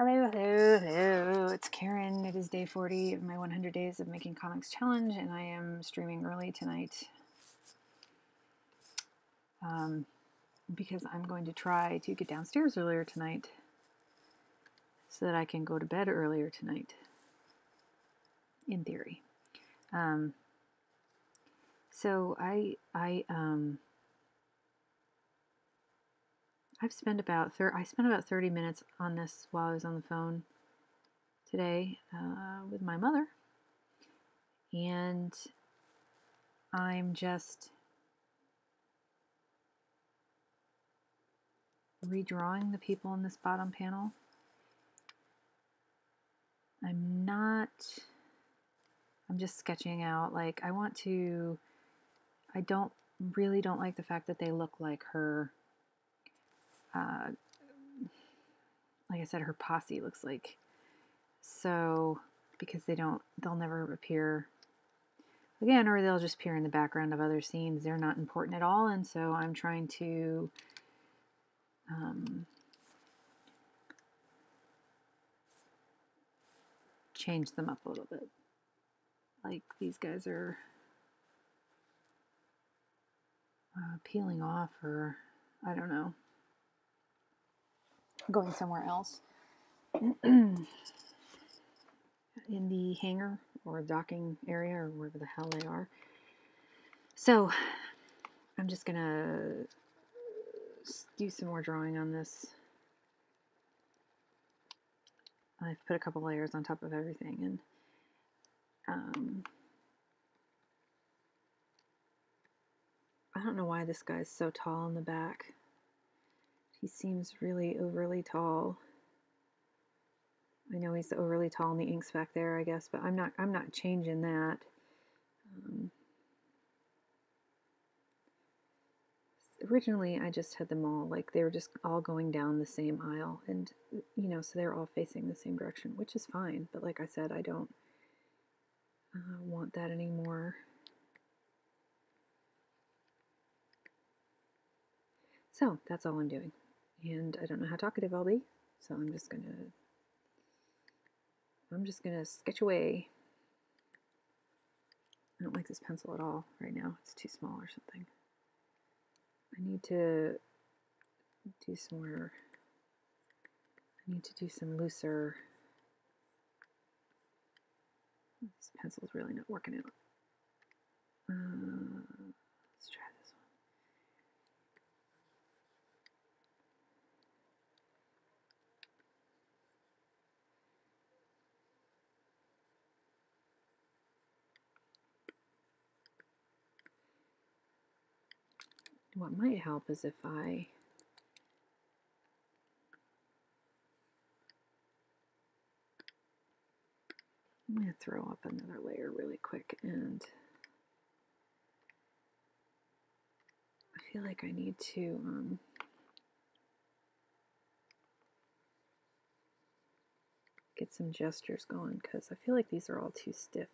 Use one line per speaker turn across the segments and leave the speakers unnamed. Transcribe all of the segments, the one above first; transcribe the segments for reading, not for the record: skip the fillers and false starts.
Hello, hello, hello. It's Karen. It is day 40 of my 100 Days of Making Comics Challenge, and I am streaming early tonight because I'm going to try to get downstairs earlier tonight so that I can go to bed earlier tonight, in theory. So I've spent about 30 minutes on this while I was on the phone today with my mother, and I'm just redrawing the people in this bottom panel. I'm just sketching out, like, I really don't like the fact that they look like her, like I said, her posse looks like, so, because they'll never appear again, or they'll just appear in the background of other scenes. They're not important at all, and so I'm trying to change them up a little bit. Like, these guys are peeling off, or I don't know, going somewhere else in the hangar or docking area or wherever the hell they are. So I'm just gonna do some more drawing on this. I've put a couple layers on top of everything, and I don't know why this guy's so tall in the back. He seems really overly tall. I know he's overly tall in the inks back there, I guess, but I'm not changing that. Originally, I just had them all, like, they were just all going down the same aisle, and, you know, so they're all facing the same direction, which is fine, but like I said, I don't want that anymore. So that's all I'm doing, and I don't know how talkative I'll be, so I'm just gonna sketch away. I don't like this pencil at all right now. It's too small or something. I need to do some more. I need to do some looser. This pencil's really not working out. Let's try this one. What might help is if I'm going to throw up another layer really quick, and I feel like I need to get some gestures going, because I feel like these are all too stiff.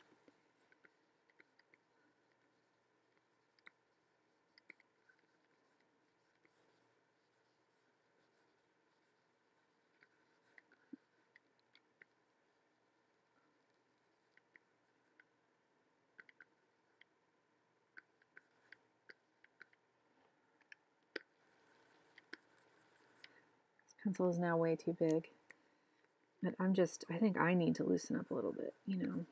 Pencil is now way too big. But I think I need to loosen up a little bit, you know.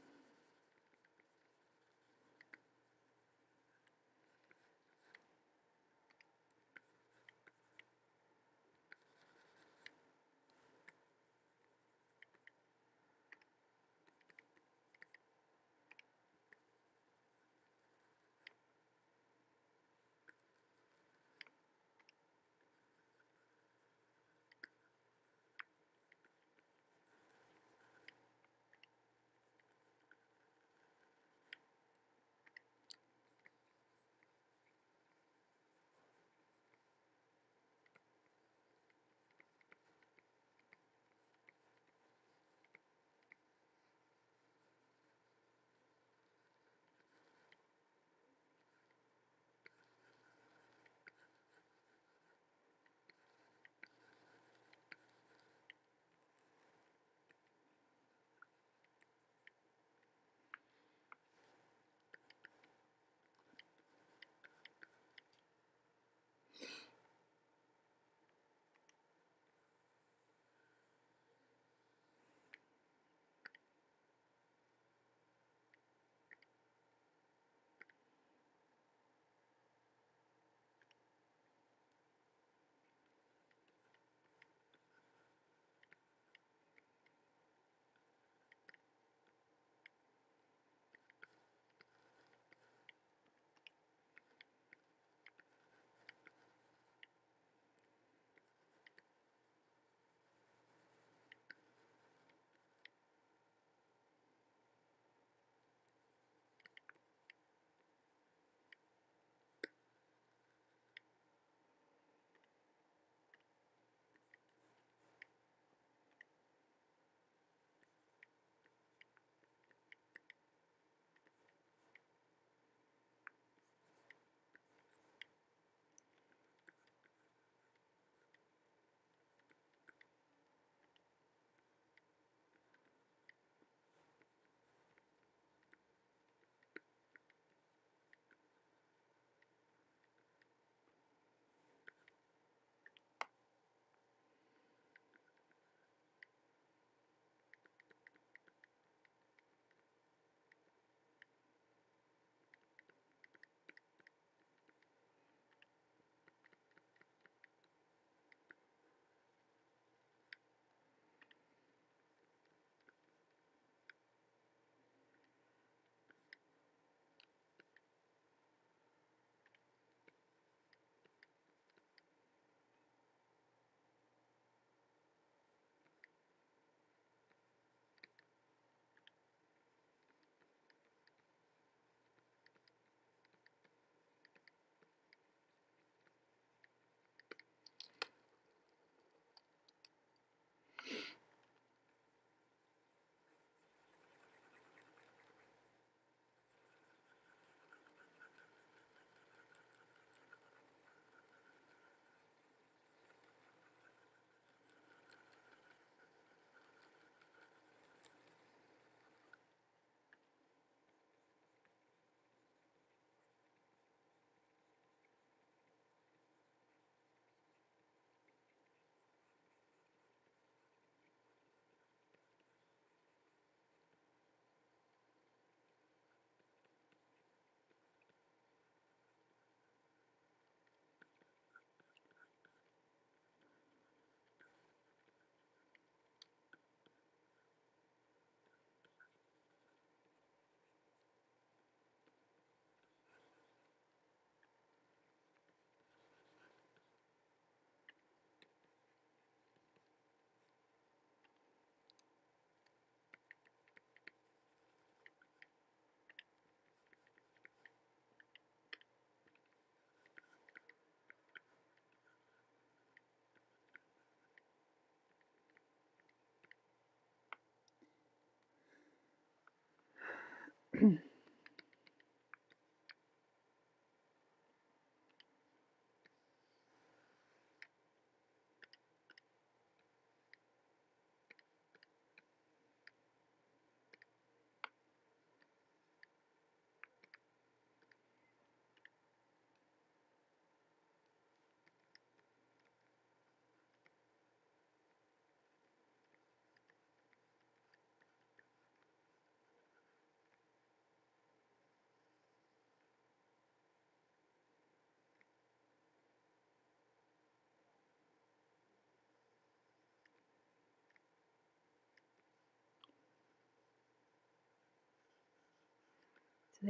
Do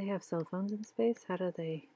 they have cell phones in space? How do they?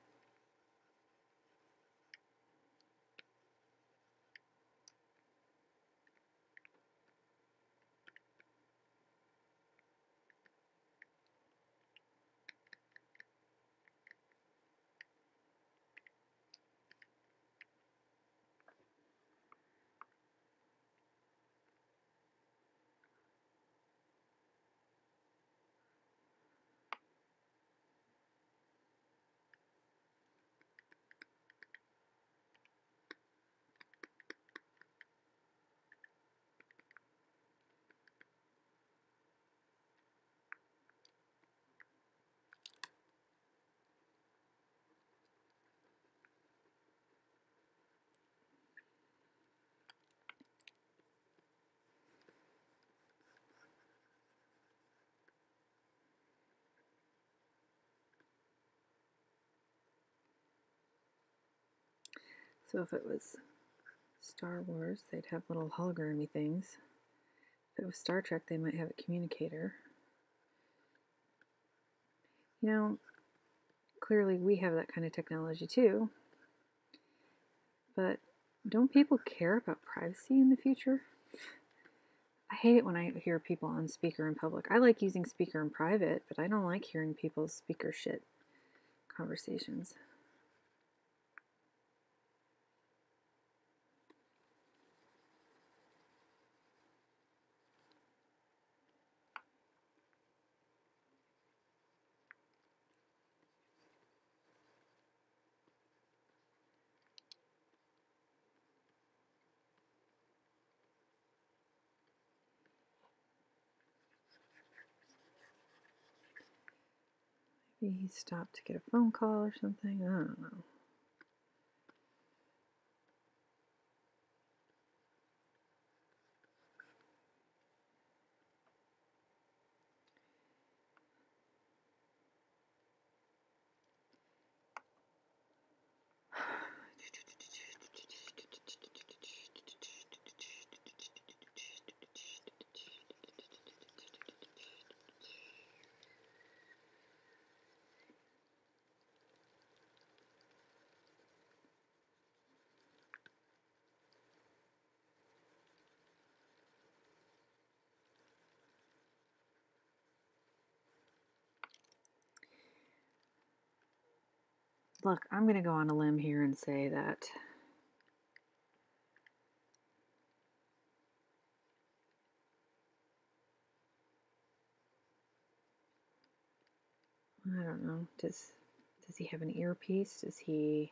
So if it was Star Wars, they'd have little hologrammy things. If it was Star Trek, they might have a communicator. You know, clearly we have that kind of technology too. But don't people care about privacy in the future? I hate it when I hear people on speaker in public. I like using speaker in private, but I don't like hearing people's speaker shit conversations. Maybe he stopped to get a phone call or something. I don't know. Look, I'm going to go on a limb here and say that I don't know. Does he have an earpiece? Does he?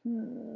Hmm.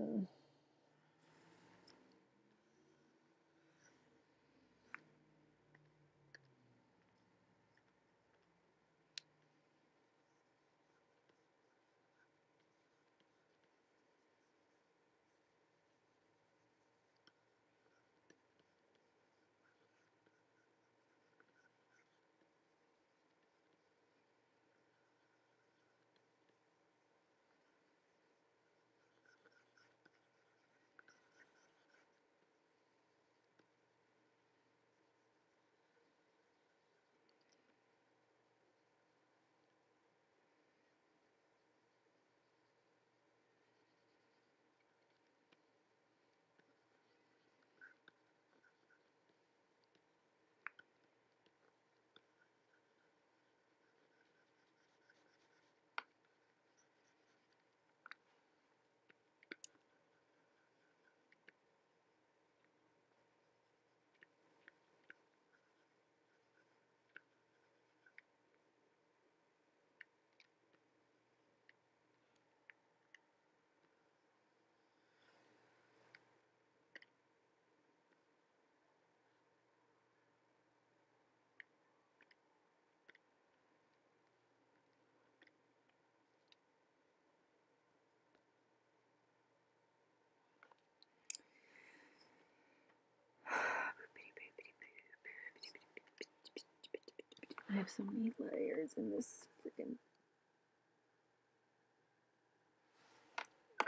I have so many layers in this freaking.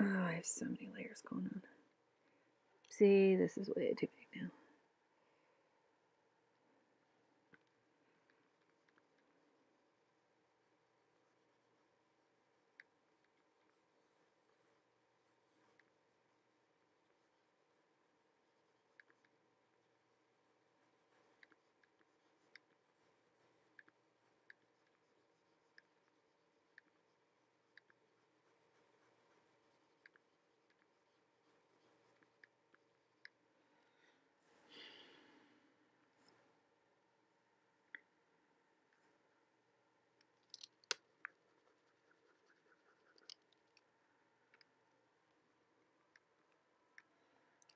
Oh, I have so many layers going on. See, this is way too big now.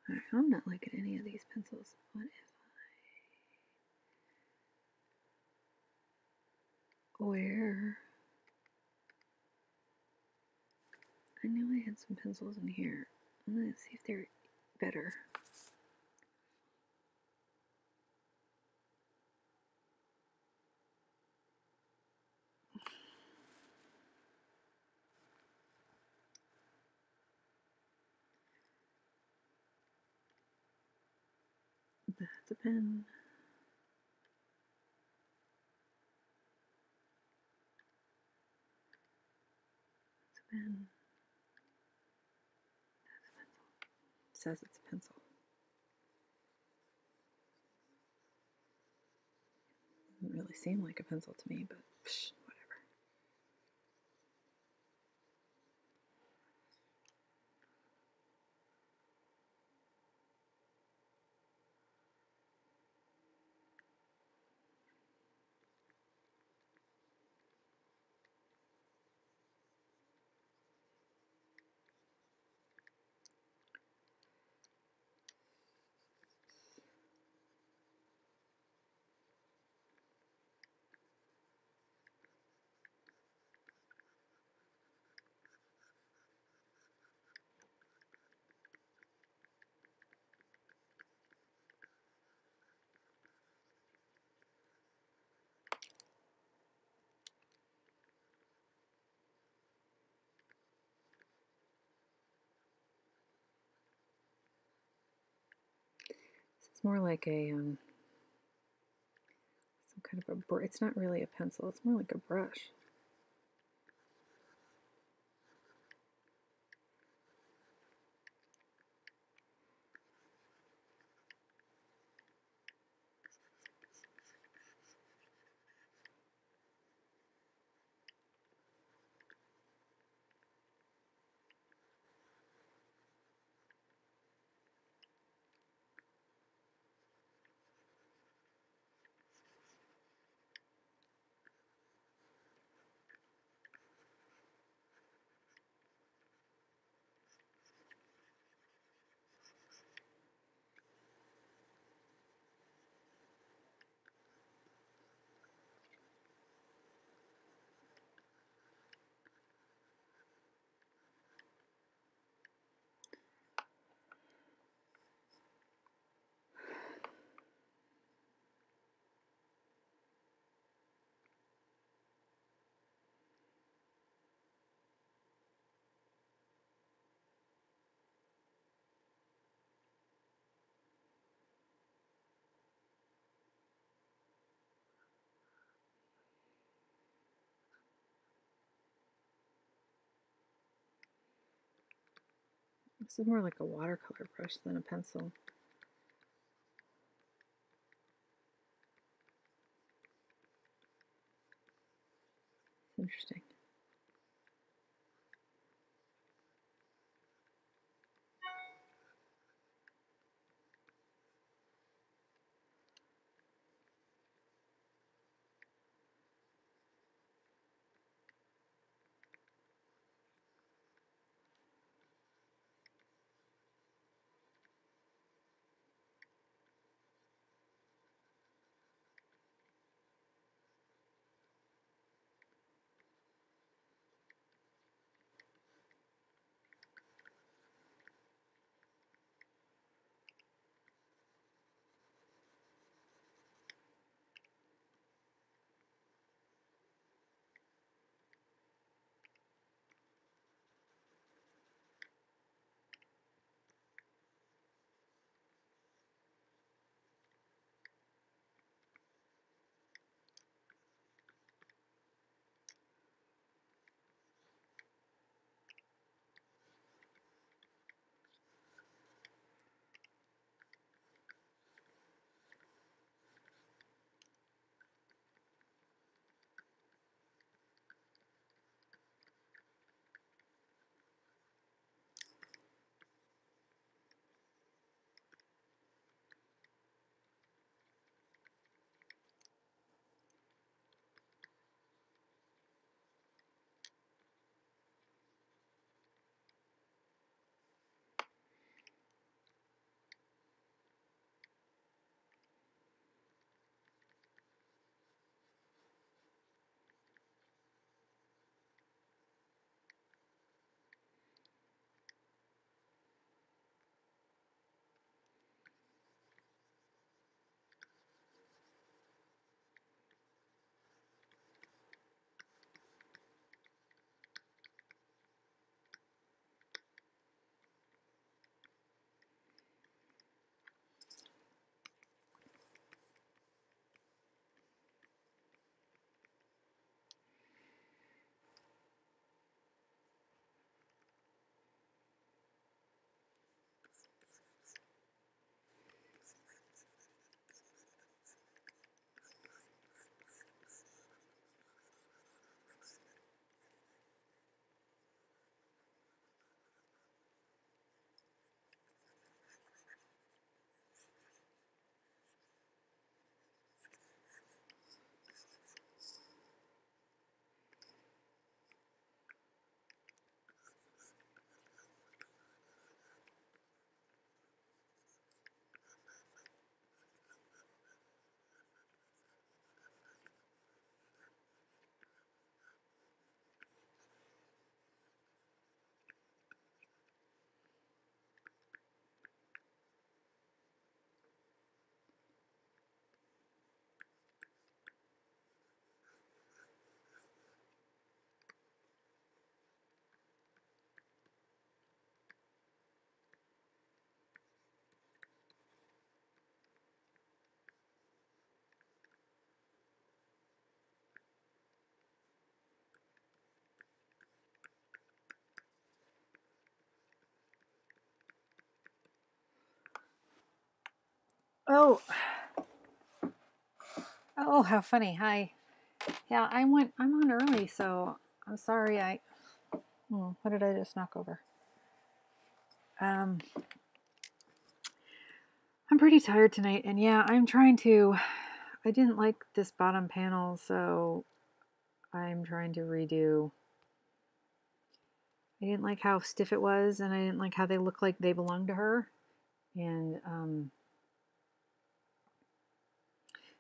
Alright, I'm not liking any of these pencils. What if where? I knew I had some pencils in here. I'm gonna see if they're better. That's a pen. That's a pen. That's a pencil. It says it's a pencil. Doesn't really seem like a pencil to me, but psh, whatever. It's more like a some kind of a. It's not really a pencil. It's more like a brush. This is more like a watercolor brush than a pencil. Interesting. Oh, oh, how funny. Hi. Yeah, I'm on early, so I'm sorry. What did I just knock over? I'm pretty tired tonight, and yeah, I didn't like this bottom panel, so I'm trying to redo. I didn't like how stiff it was, and I didn't like how they look like they belong to her. And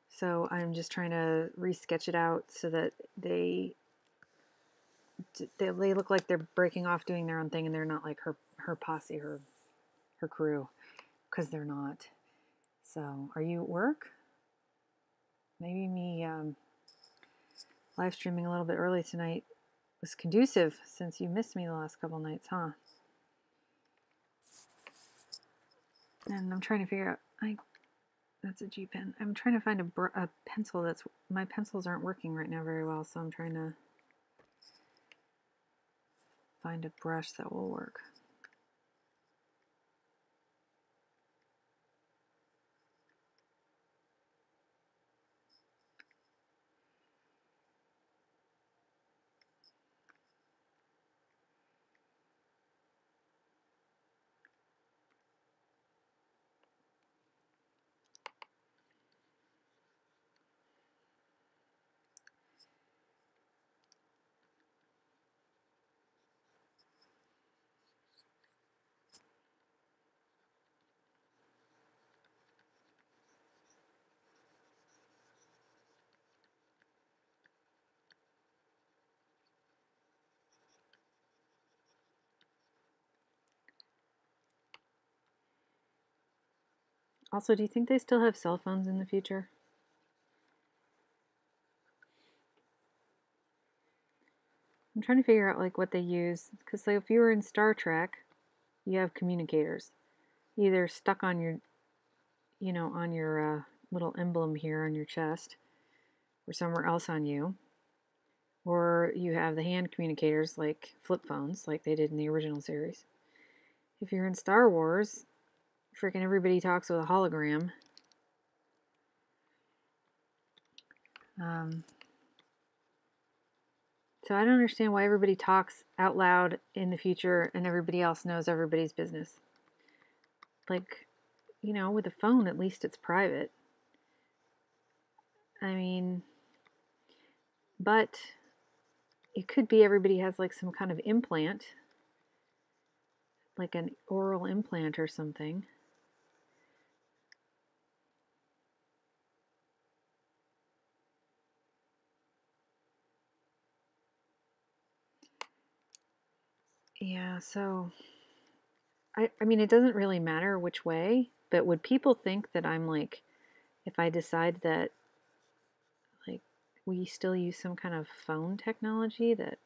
so I'm just trying to re-sketch it out so that they look like they're breaking off doing their own thing, and they're not like her posse, her crew, because they're not. So, are you at work? Maybe me live streaming a little bit early tonight was conducive, since you missed me the last couple nights, huh? And I'm trying to figure out. That's a G pen. I'm trying to find a pencil that's. My pencils aren't working right now very well, so I'm trying to find a brush that will work. Also, do you think they still have cell phones in the future? I'm trying to figure out like what they use, because like if you were in Star Trek, you have communicators, either stuck on your, on your little emblem here on your chest, or somewhere else on you, or you have the hand communicators like flip phones, like they did in the original series. If you're in Star Wars, freaking everybody talks with a hologram. So I don't understand why everybody talks out loud in the future and everybody else knows everybody's business. Like, with a phone, at least it's private. I mean, but it could be everybody has like some kind of implant, like an oral implant or something. Yeah, so I mean, it doesn't really matter which way, but would people think that I'm like, if I decide that like we still use some kind of phone technology that's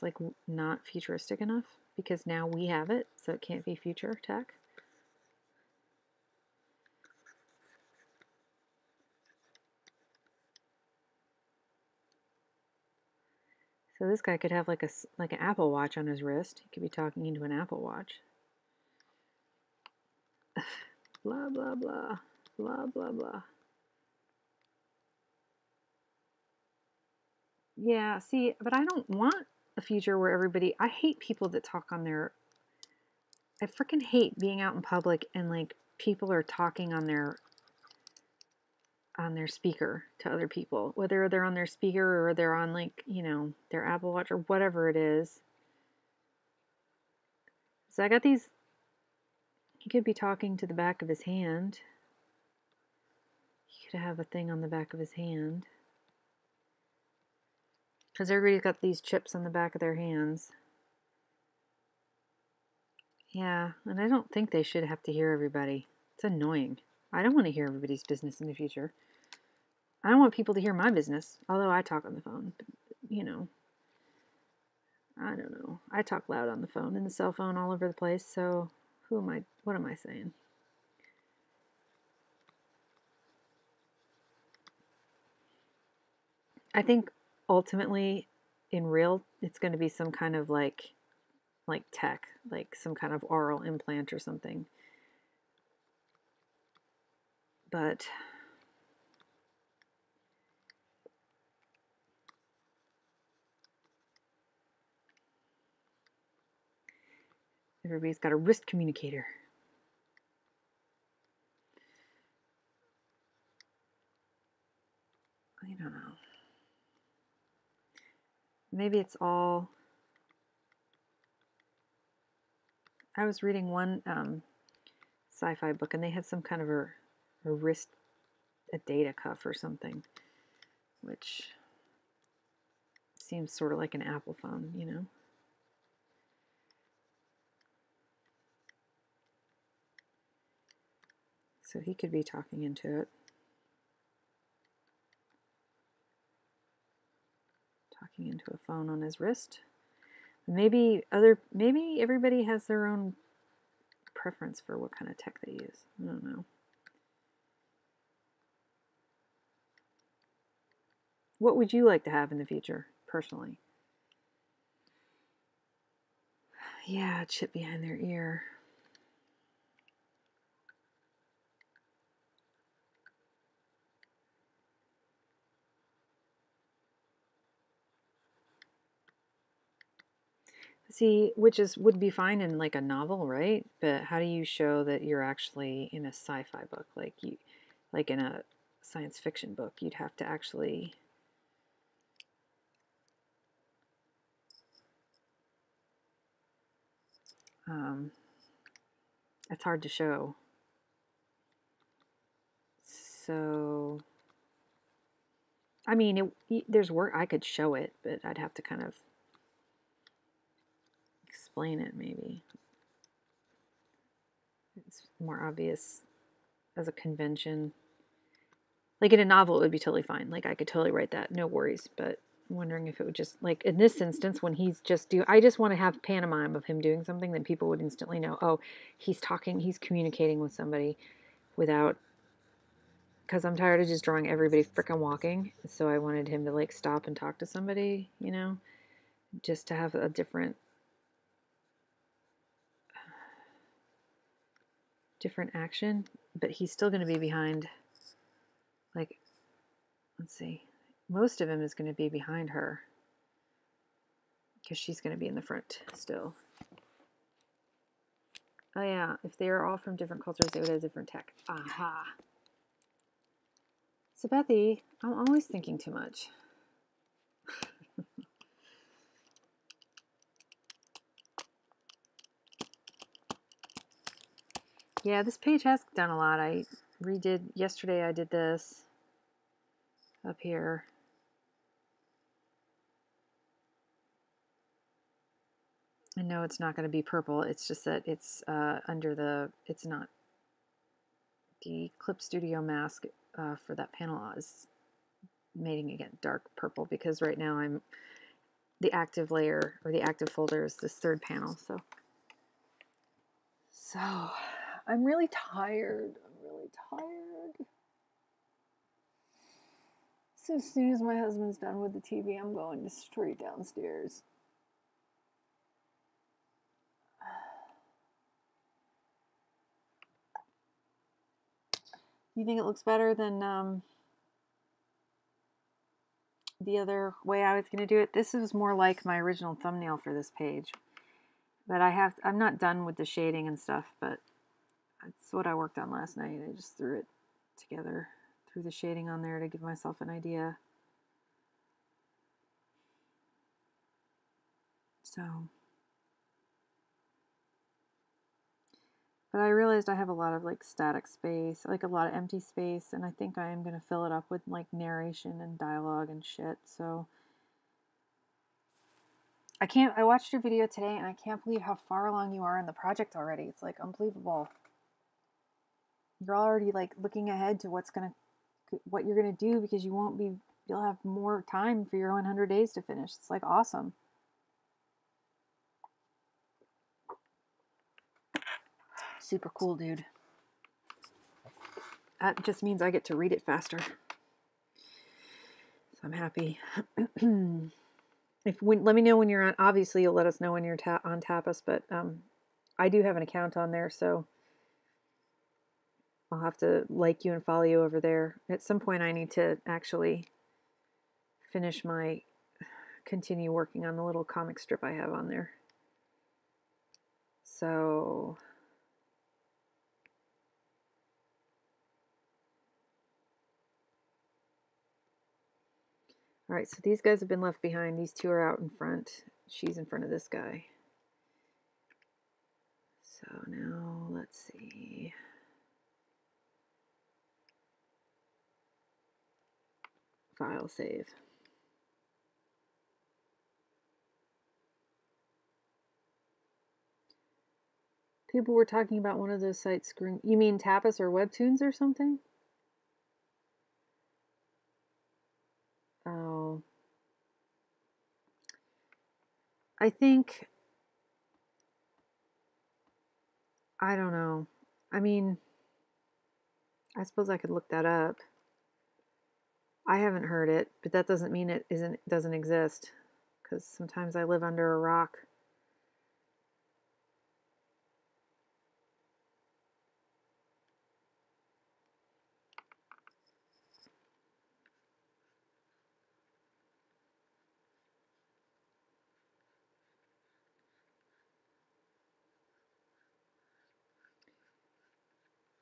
like not futuristic enough because now we have it, so it can't be future tech? So this guy could have like an Apple Watch on his wrist. He could be talking into an Apple Watch. Blah blah blah blah blah blah. Yeah, see, but I don't want a future where everybody. I hate people that talk on their. I freaking hate being out in public and like people are talking on their speaker to other people, whether they're on their speaker or they're on like, their Apple Watch or whatever it is. So I got these, he could be talking to the back of his hand. He could have a thing on the back of his hand. Because everybody's got these chips on the back of their hands. Yeah, and I don't think they should have to hear everybody. It's annoying. I don't want to hear everybody's business in the future. I don't want people to hear my business, although I talk on the phone. But, I don't know. I talk loud on the phone and the cell phone all over the place, so what am I saying? I think ultimately in real it's going to be some kind of like tech, like some kind of oral implant or something. But everybody's got a wrist communicator. I don't know. Maybe it's all. I was reading one sci-fi book, and they had some kind of a wrist, a data cuff or something, which seems sort of like an Apple phone, So he could be talking into it. Talking into a phone on his wrist. Maybe everybody has their own preference for what kind of tech they use. I don't know. What would you like to have in the future, personally? Yeah, a chip behind their ear. See, which would be fine in like a novel, right? But how do you show that you're actually in a sci-fi book, like in a science fiction book? You'd have to actually it's hard to show. So, I mean, there's work I could show it, but I'd have to kind of explain it maybe. more obvious as a convention. Like in a novel, it would be totally fine. Like I could totally write that, no worries. But I'm wondering if it would just, like in this instance, when he's just I just want to have pantomime of him doing something that people would instantly know, oh, he's talking, he's communicating with somebody without, because I'm tired of just drawing everybody freaking walking. So I wanted him to like stop and talk to somebody, you know, just to have a different action. But he's still going to be behind, like, let's see, most of him is going to be behind her because she's going to be in the front still. Oh yeah, if they are all from different cultures, they would have different tech. Aha. So Bethy, I'm always thinking too much. Yeah, this page has done a lot. I redid, yesterday I did this up here. I know it's not going to be purple. It's just that it's under the, it's not, the Clip Studio mask for that panel is making it get dark purple because right now I'm, the active layer or the active folder is this third panel. So I'm really tired. So as soon as my husband's done with the TV, I'm going straight downstairs. You think it looks better than the other way I was going to do it? This is more like my original thumbnail for this page. But I'm not done with the shading and stuff, but that's what I worked on last night. I just threw it together, threw the shading on there to give myself an idea. So, but I realized I have a lot of like static space, like a lot of empty space, and I think I am going to fill it up with like narration and dialogue and shit. So I watched your video today and I can't believe how far along you are in the project already. It's like unbelievable. You're already like looking ahead to what you're going to do because you'll have more time for your 100 days to finish. It's like awesome. Super cool, dude. That just means I get to read it faster. So I'm happy. Let me know when you're on. Obviously, you'll let us know when you're on Tapas, but I do have an account on there, so I'll have to like you and follow you over there. At some point, I need to actually continue working on the little comic strip I have on there. So, all right, so these guys have been left behind. These two are out in front. She's in front of this guy. So now, let's see. File save. People were talking about one of those sites screwing. You mean Tapas or Webtoons or something? Oh. I think, I don't know. I mean, I suppose I could look that up. I haven't heard it, but that doesn't mean it doesn't exist. Because sometimes I live under a rock.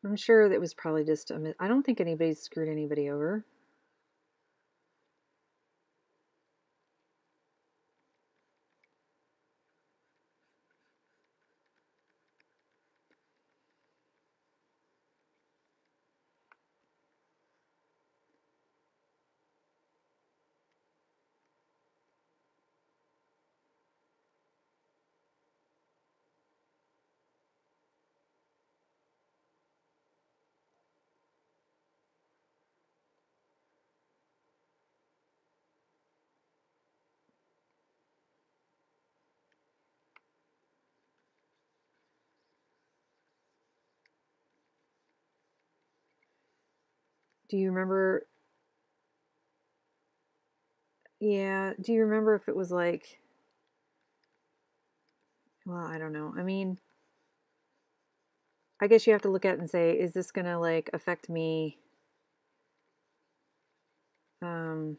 I'm sure that was probably just I don't think anybody screwed anybody over. Do you remember? Yeah, do you remember if it was like, well, I don't know. I mean, I guess you have to look at it and say, is this gonna like affect me? Um,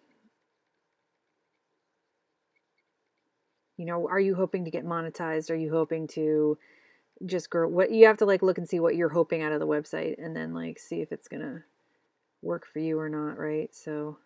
you know, are you hoping to get monetized? Are you hoping to just grow? What you have to like look and see what you're hoping out of the website, and then like see if it's gonna work for you or not, right? So.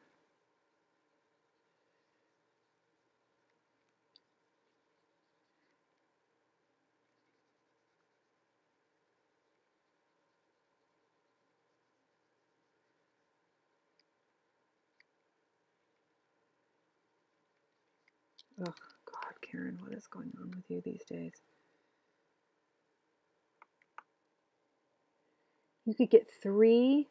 Oh, God, Karen, what is going on with you these days? You could get 3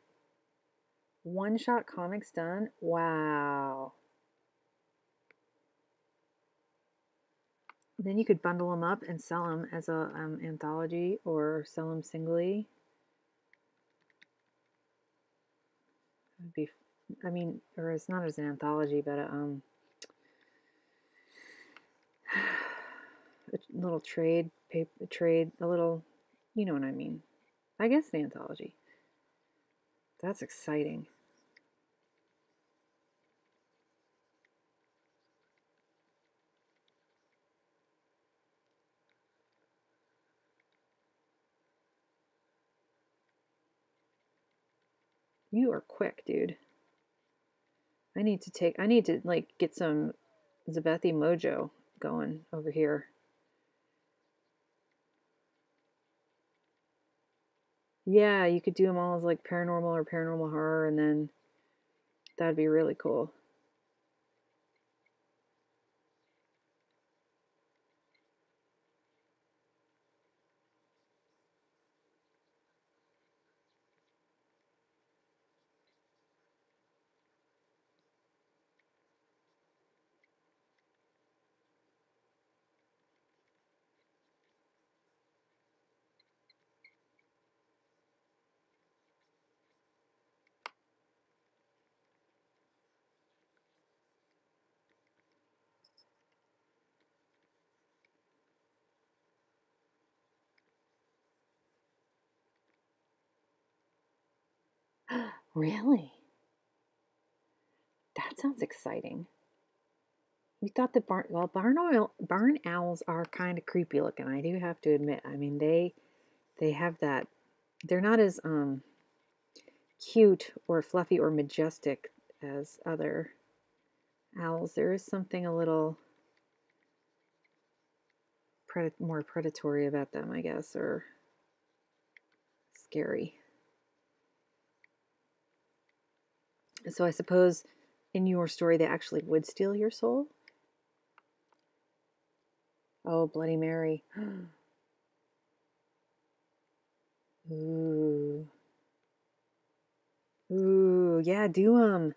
one-shot comics done? Wow. Then you could bundle them up and sell them as a anthology or sell them singly. It'd be, I mean, or it's not as an anthology, but a little trade, paper trade, a little, you know what I mean. I guess the anthology. That's exciting. You are quick, dude. I need to like get some Zabethi mojo going over here. Yeah, you could do them all as like paranormal or paranormal horror, and then that'd be really cool. Really? That sounds exciting. You thought that barn owls are kind of creepy looking. I do have to admit. I mean, they have that. They're not as cute or fluffy or majestic as other owls. There is something a little more predatory about them, I guess, or scary. So I suppose in your story they actually would steal your soul. Oh, Bloody Mary. Ooh. Ooh, yeah, do them.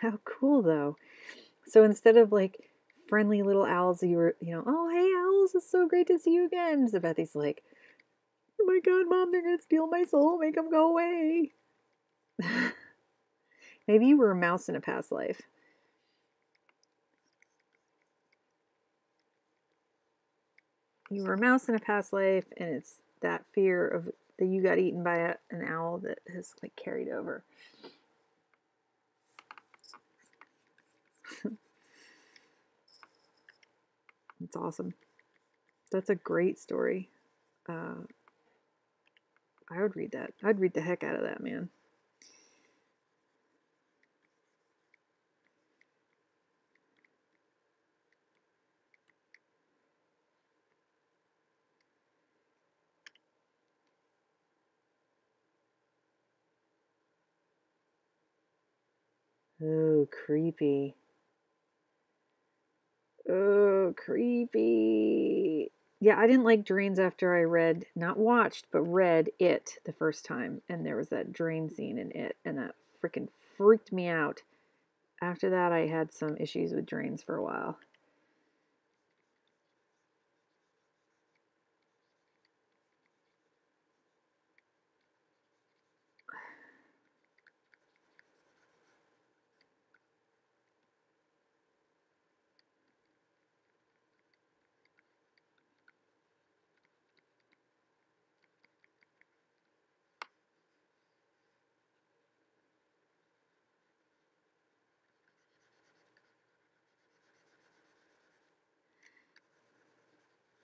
How cool, though. So instead of like friendly little owls, you were, oh, hey, owls, it's so great to see you again. Zabethi's like, oh my God, Mom, they're going to steal my soul. Make them go away. Maybe you were a mouse in a past life. You were a mouse in a past life, and it's that fear of that you got eaten by an owl that has like carried over. It's awesome. That's a great story. I would read that. I'd read the heck out of that, man. Oh, creepy. Oh, creepy. Yeah, I didn't like drains after I read, not watched, but read It the first time. And there was that drain scene in It, and that freaking freaked me out. After that, I had some issues with drains for a while.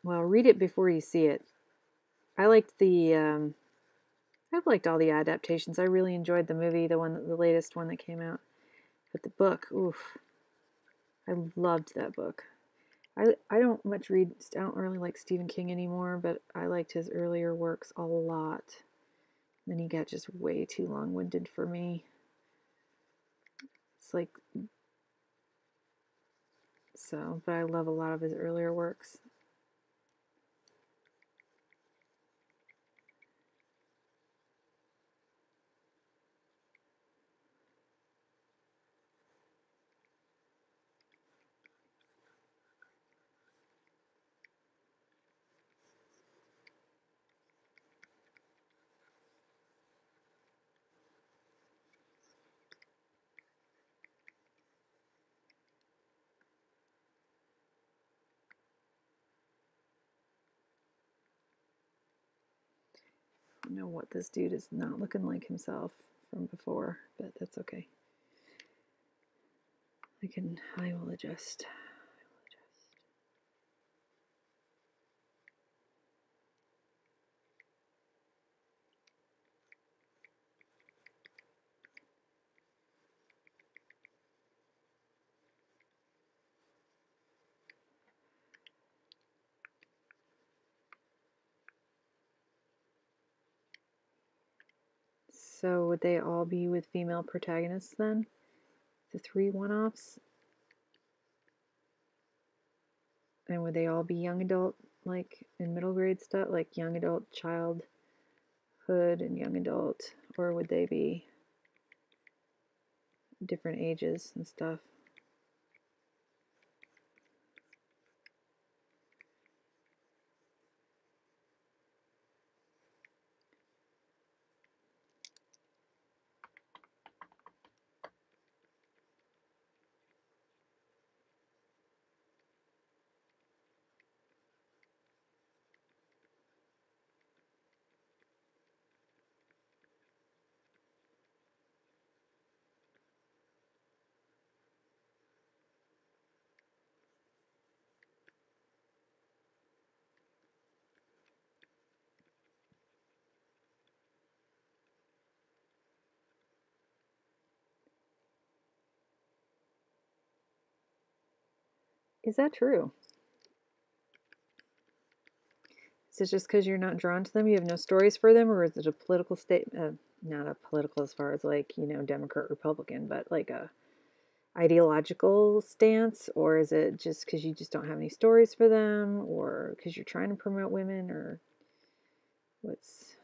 Well, read it before you see it. I liked I've liked all the adaptations. I really enjoyed the movie, the latest one that came out. But the book, oof, I loved that book. I don't much read. I don't really like Stephen King anymore, but I liked his earlier works a lot. Then he got just way too long-winded for me. It's like so, but I love a lot of his earlier works. You know what? This dude is not looking like himself from before, but that's okay. I will adjust. So would they all be with female protagonists then? The 3 one-offs? And would they all be young adult, like in middle grade stuff, like young adult childhood and young adult? Or would they be different ages and stuff? Is that true? Is it just because you're not drawn to them? You have no stories for them? Or is it a political statement? Not a political as far as like, Democrat, Republican, but like a ideological stance? Or is it just because you just don't have any stories for them? Or because you're trying to promote women? Or what's.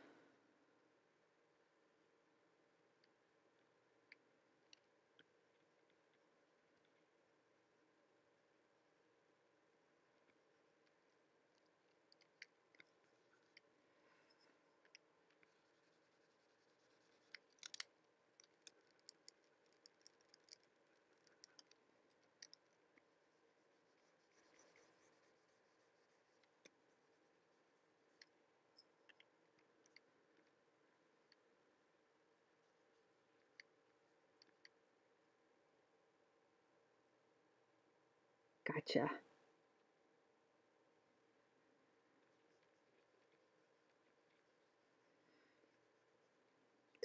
Gotcha.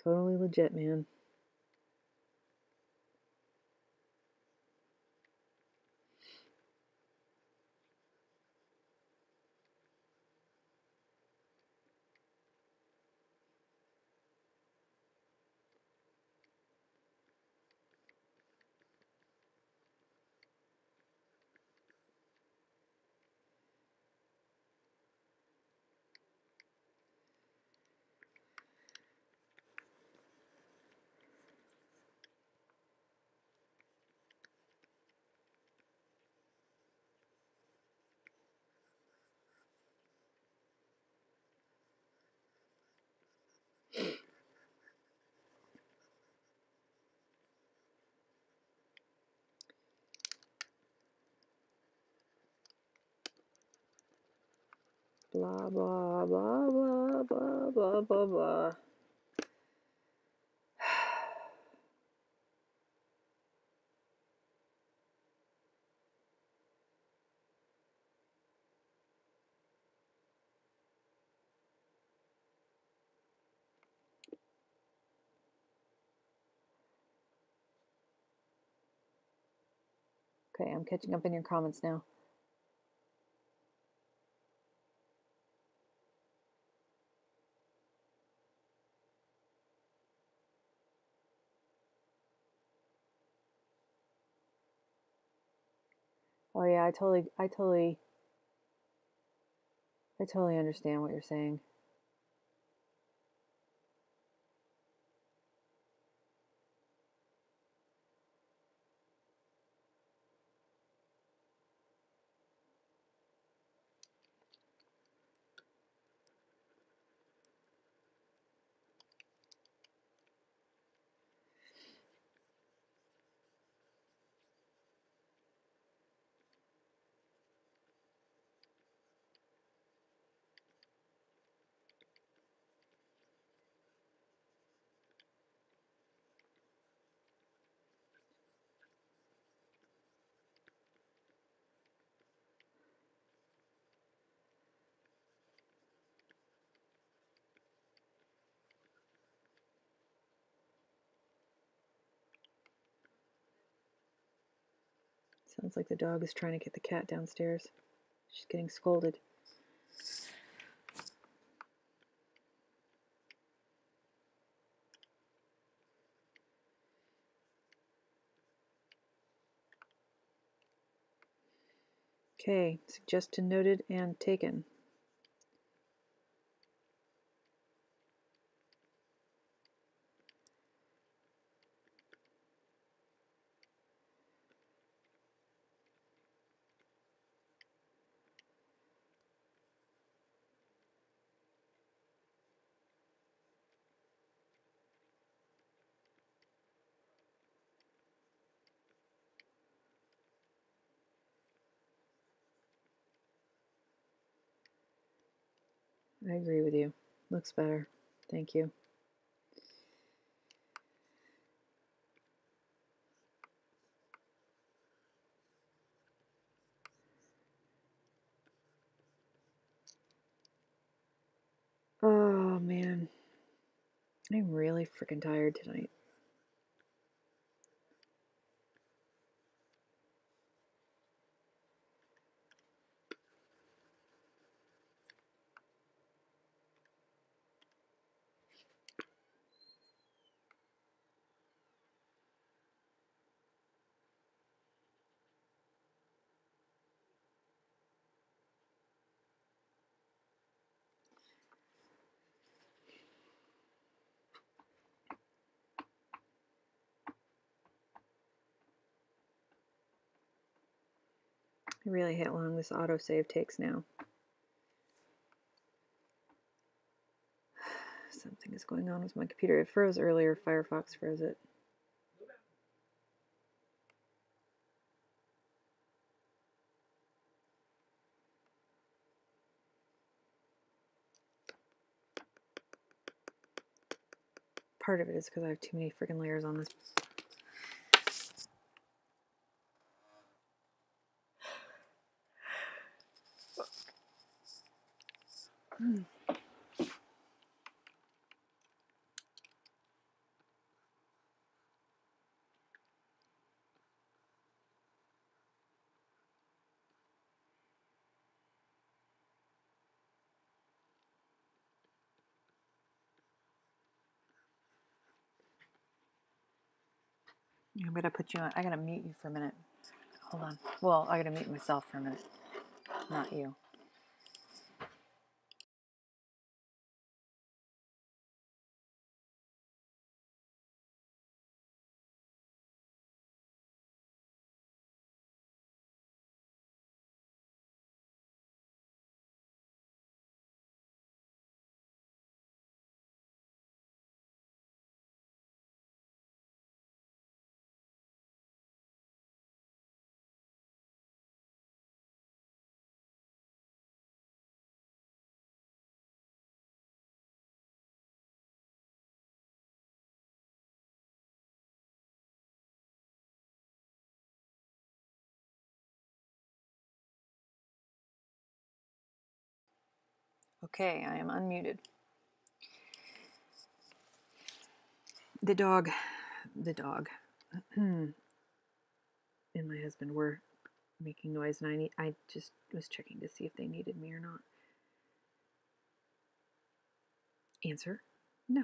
Totally legit, man. Blah, blah, blah, blah, blah, blah, blah, blah. Okay, I'm catching up in your comments now. Oh yeah, I totally understand what you're saying. Sounds like the dog is trying to get the cat downstairs. She's getting scolded. Okay, suggestion noted and taken. I agree with you. Looks better. Thank you. Oh man, I'm really freaking tired tonight. I really hate how long this autosave takes now. Something is going on with my computer. It froze earlier. Firefox froze it. Part of it is because I have too many freaking layers on this. I'm gonna put you on. I gotta mute you for a minute. Hold on. Well, I gotta mute myself for a minute. Not you. Okay, I am unmuted. The dog and my husband were making noise, and I just was checking to see if they needed me or not. Answer, no.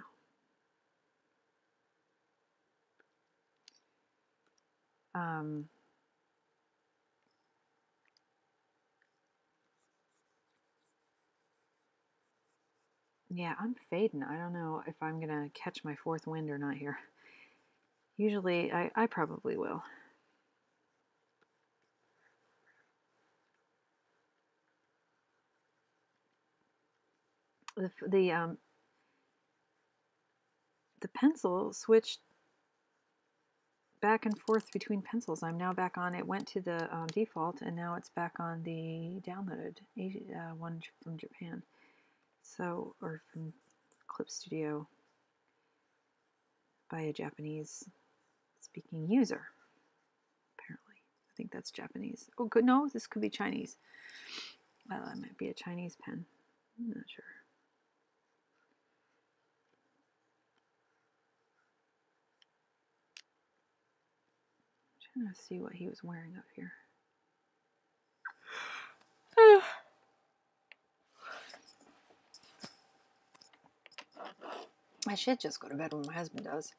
Yeah, I'm fading. I don't know if I'm gonna catch my fourth wind or not here. Usually, I probably will. The pencil switched back and forth between pencils. I'm now back on. It went to the default, and now it's back on the downloaded one from Japan. So, or from Clip Studio by a Japanese speaking user. Apparently, I think that's Japanese. Oh, good. No, this could be Chinese. Well, that might be a Chinese pen. I'm not sure. I'm trying to see what he was wearing up here. I should just go to bed when my husband does.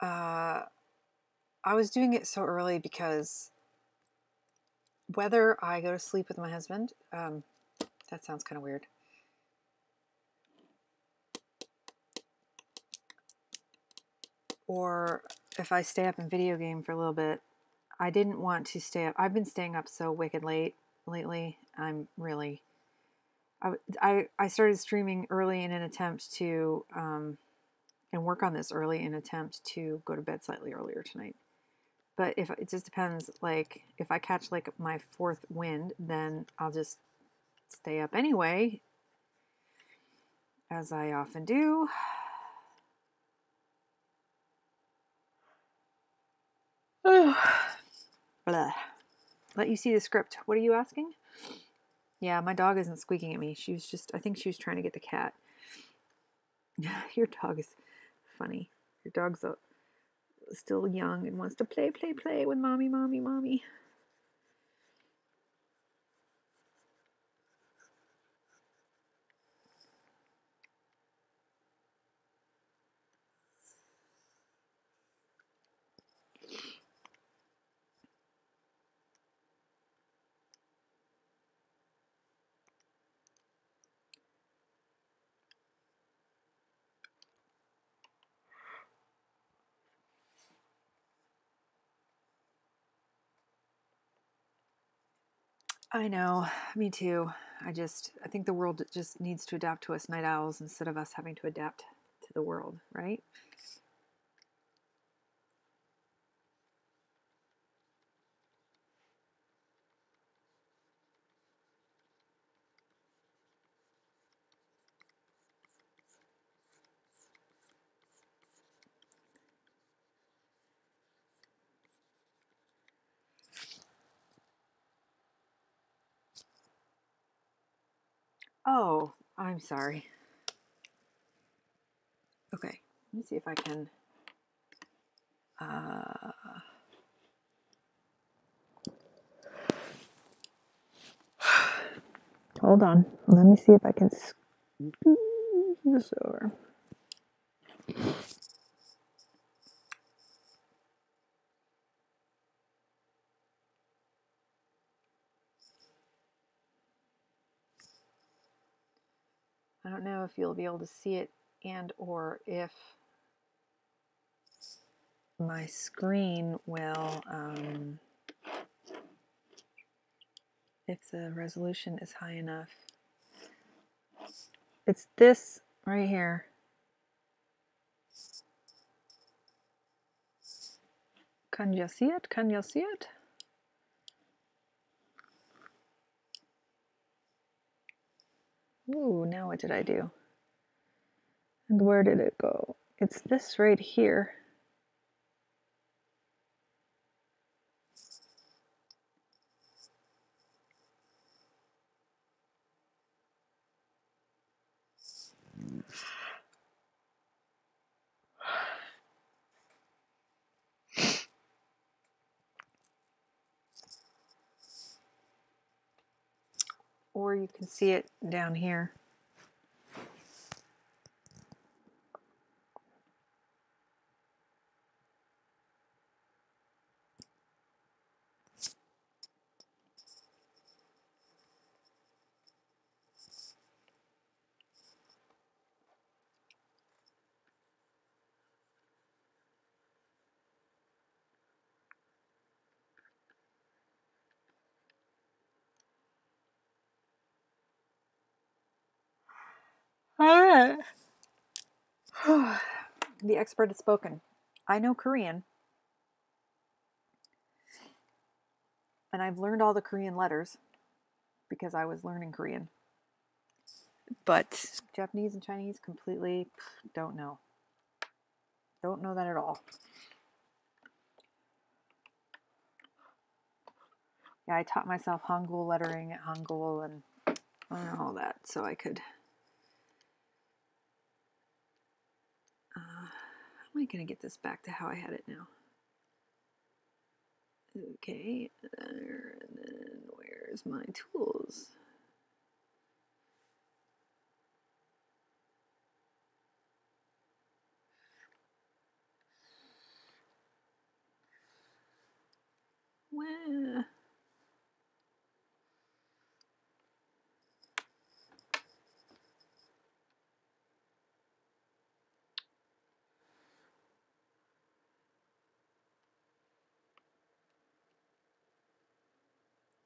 I was doing it so early because whether I go to sleep with my husband, that sounds kind of weird. Or if I stay up and video game for a little bit, I didn't want to stay up. I've been staying up so wicked late lately. I'm really... I started streaming early in an attempt to, and work on this early in an attempt to go to bed slightly earlier tonight. But if it just depends, like if I catch like my fourth wind, then I'll just stay up anyway, as I often do. Blah. Let you see the script. What are you asking? Yeah, my dog isn't squeaking at me. She was just, I think she was trying to get the cat. Your dog is funny. Your dog's still young and wants to play with mommy, mommy, mommy. I know, me too. I think the world just needs to adapt to us night owls instead of us having to adapt to the world, right? Oh, I'm sorry. Okay, let me see if I can. Hold on. Let me see if I can scoot this over. I don't know if you'll be able to see it and or if my screen will, if the resolution is high enough. It's this right here. Can you see it? Can you see it? Ooh, now what did I do? And where did it go? It's this right here. or you can see it down here. All right. The expert has spoken. I know Korean. And I've learned all the Korean letters because I was learning Korean. But Japanese and Chinese completely don't know. Don't know that at all. Yeah, I taught myself Hangul lettering at Hangul and all that so I could... how am I going to get this back to how I had it now? Okay, and then where's my tools? Where?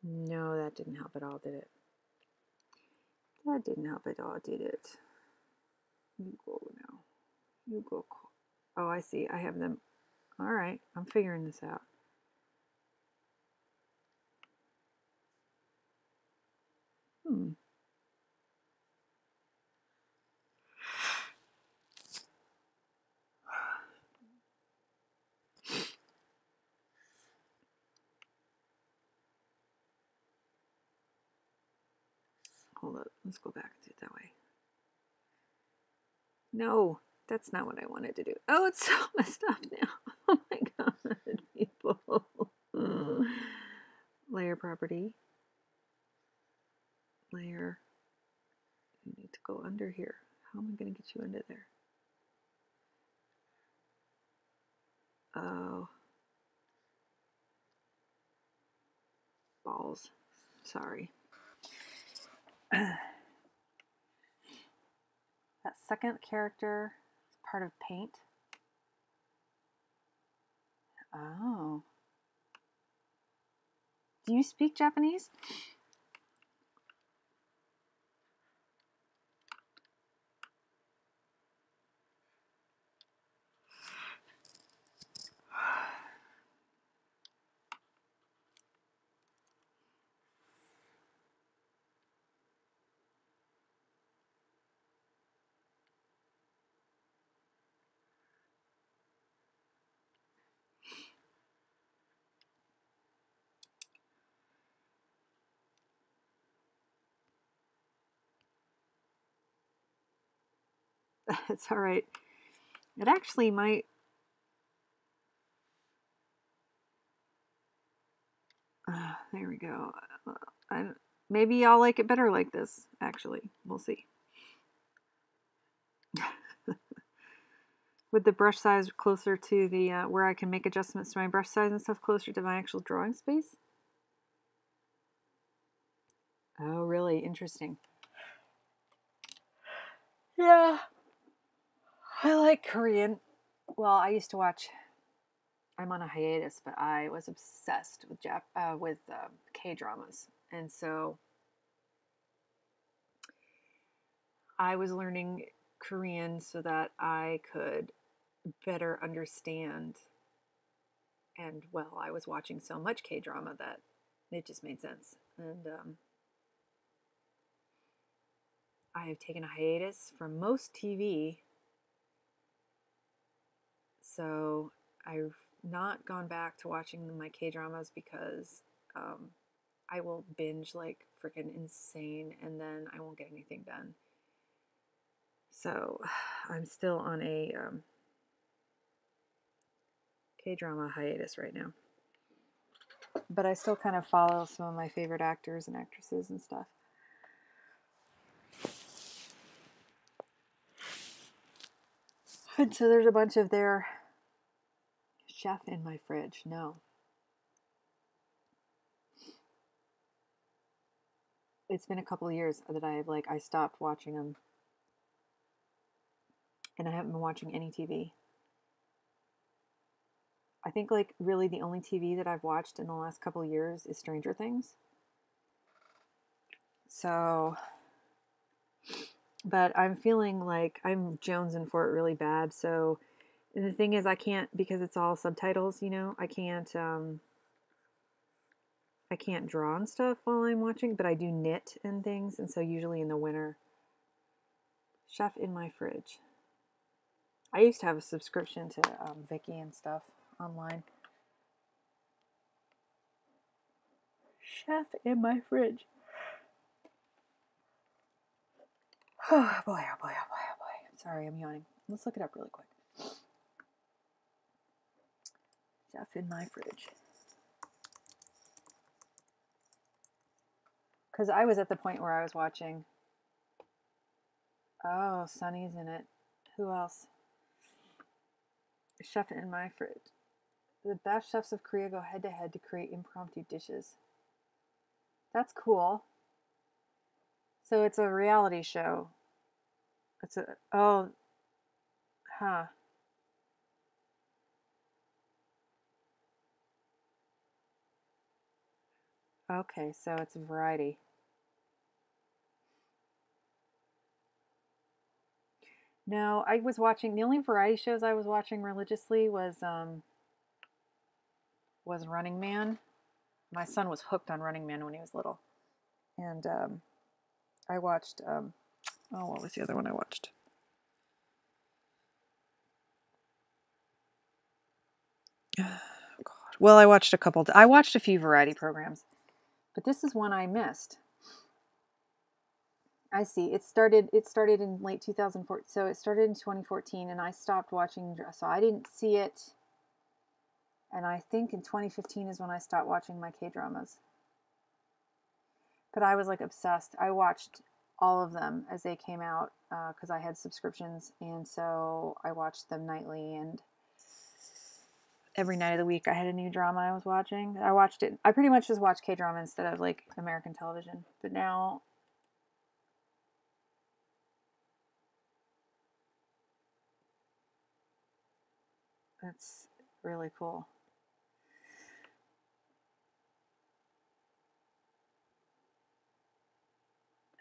No, that didn't help at all, did it? That didn't help at all, did it? You go now. You go. Oh, I see. I have them. All right. I'm figuring this out. Hold up. Let's go back to it that way. No, that's not what I wanted to do. Oh, it's so messed up now. Oh my god, people. Layer property. Layer. You need to go under here. How am I going to get you under there? Oh. Balls. Sorry. That second character is part of paint. Oh. Do you speak Japanese? It's all right. It actually might... there we go. Maybe I'll like it better like this, actually. We'll see. With the brush size closer to the, where I can make adjustments to my brush size and stuff closer to my actual drawing space. Oh, really? Interesting. Yeah. I like Korean. Well, I used to watch... I'm on a hiatus, but I was obsessed with K-dramas. And so I was learning Korean so that I could better understand. And, well, I was watching so much K-drama that it just made sense. And I have taken a hiatus from most TV. So I've not gone back to watching my K-dramas because I will binge like freaking insane and then I won't get anything done. So I'm still on a K-drama hiatus right now. But I still kind of follow some of my favorite actors and actresses and stuff. And so there's a bunch of their Chef in my fridge. No. It's been a couple of years that I stopped watching them. And I haven't been watching any TV. I think like really the only TV that I've watched in the last couple of years is Stranger Things. So, but I'm feeling like I'm jonesing for it really bad. So, and the thing is, I can't, because it's all subtitles, you know, I can't draw and stuff while I'm watching, but I do knit and things. And so usually in the winter, Chef in my fridge. I used to have a subscription to Viki and stuff online. Chef in my fridge. Oh boy, oh boy, oh boy, oh boy. Sorry, I'm yawning. Let's look it up really quick. Chef in my fridge. Because I was at the point where I was watching. Oh, Sunny's in it. Who else? Chef in my fridge. The best chefs of Korea go head to head to create impromptu dishes. That's cool. So it's a reality show. It's a, oh, huh. Okay, so it's a variety. No, I was watching, the only variety shows I was watching religiously was Running Man. My son was hooked on Running Man when he was little. And I watched, oh, what was the other one I watched? Oh, God. Well, I watched a few variety programs, but this is one I missed. I see. It started in late 2004. So it started in 2014 and I stopped watching, so I didn't see it. And I think in 2015 is when I stopped watching my K-dramas. But I was like obsessed. I watched all of them as they came out because I had subscriptions. And so I watched them nightly, and every night of the week I had a new drama I was watching. I watched it. I pretty much just watched K-drama instead of like American television. But now it's really cool.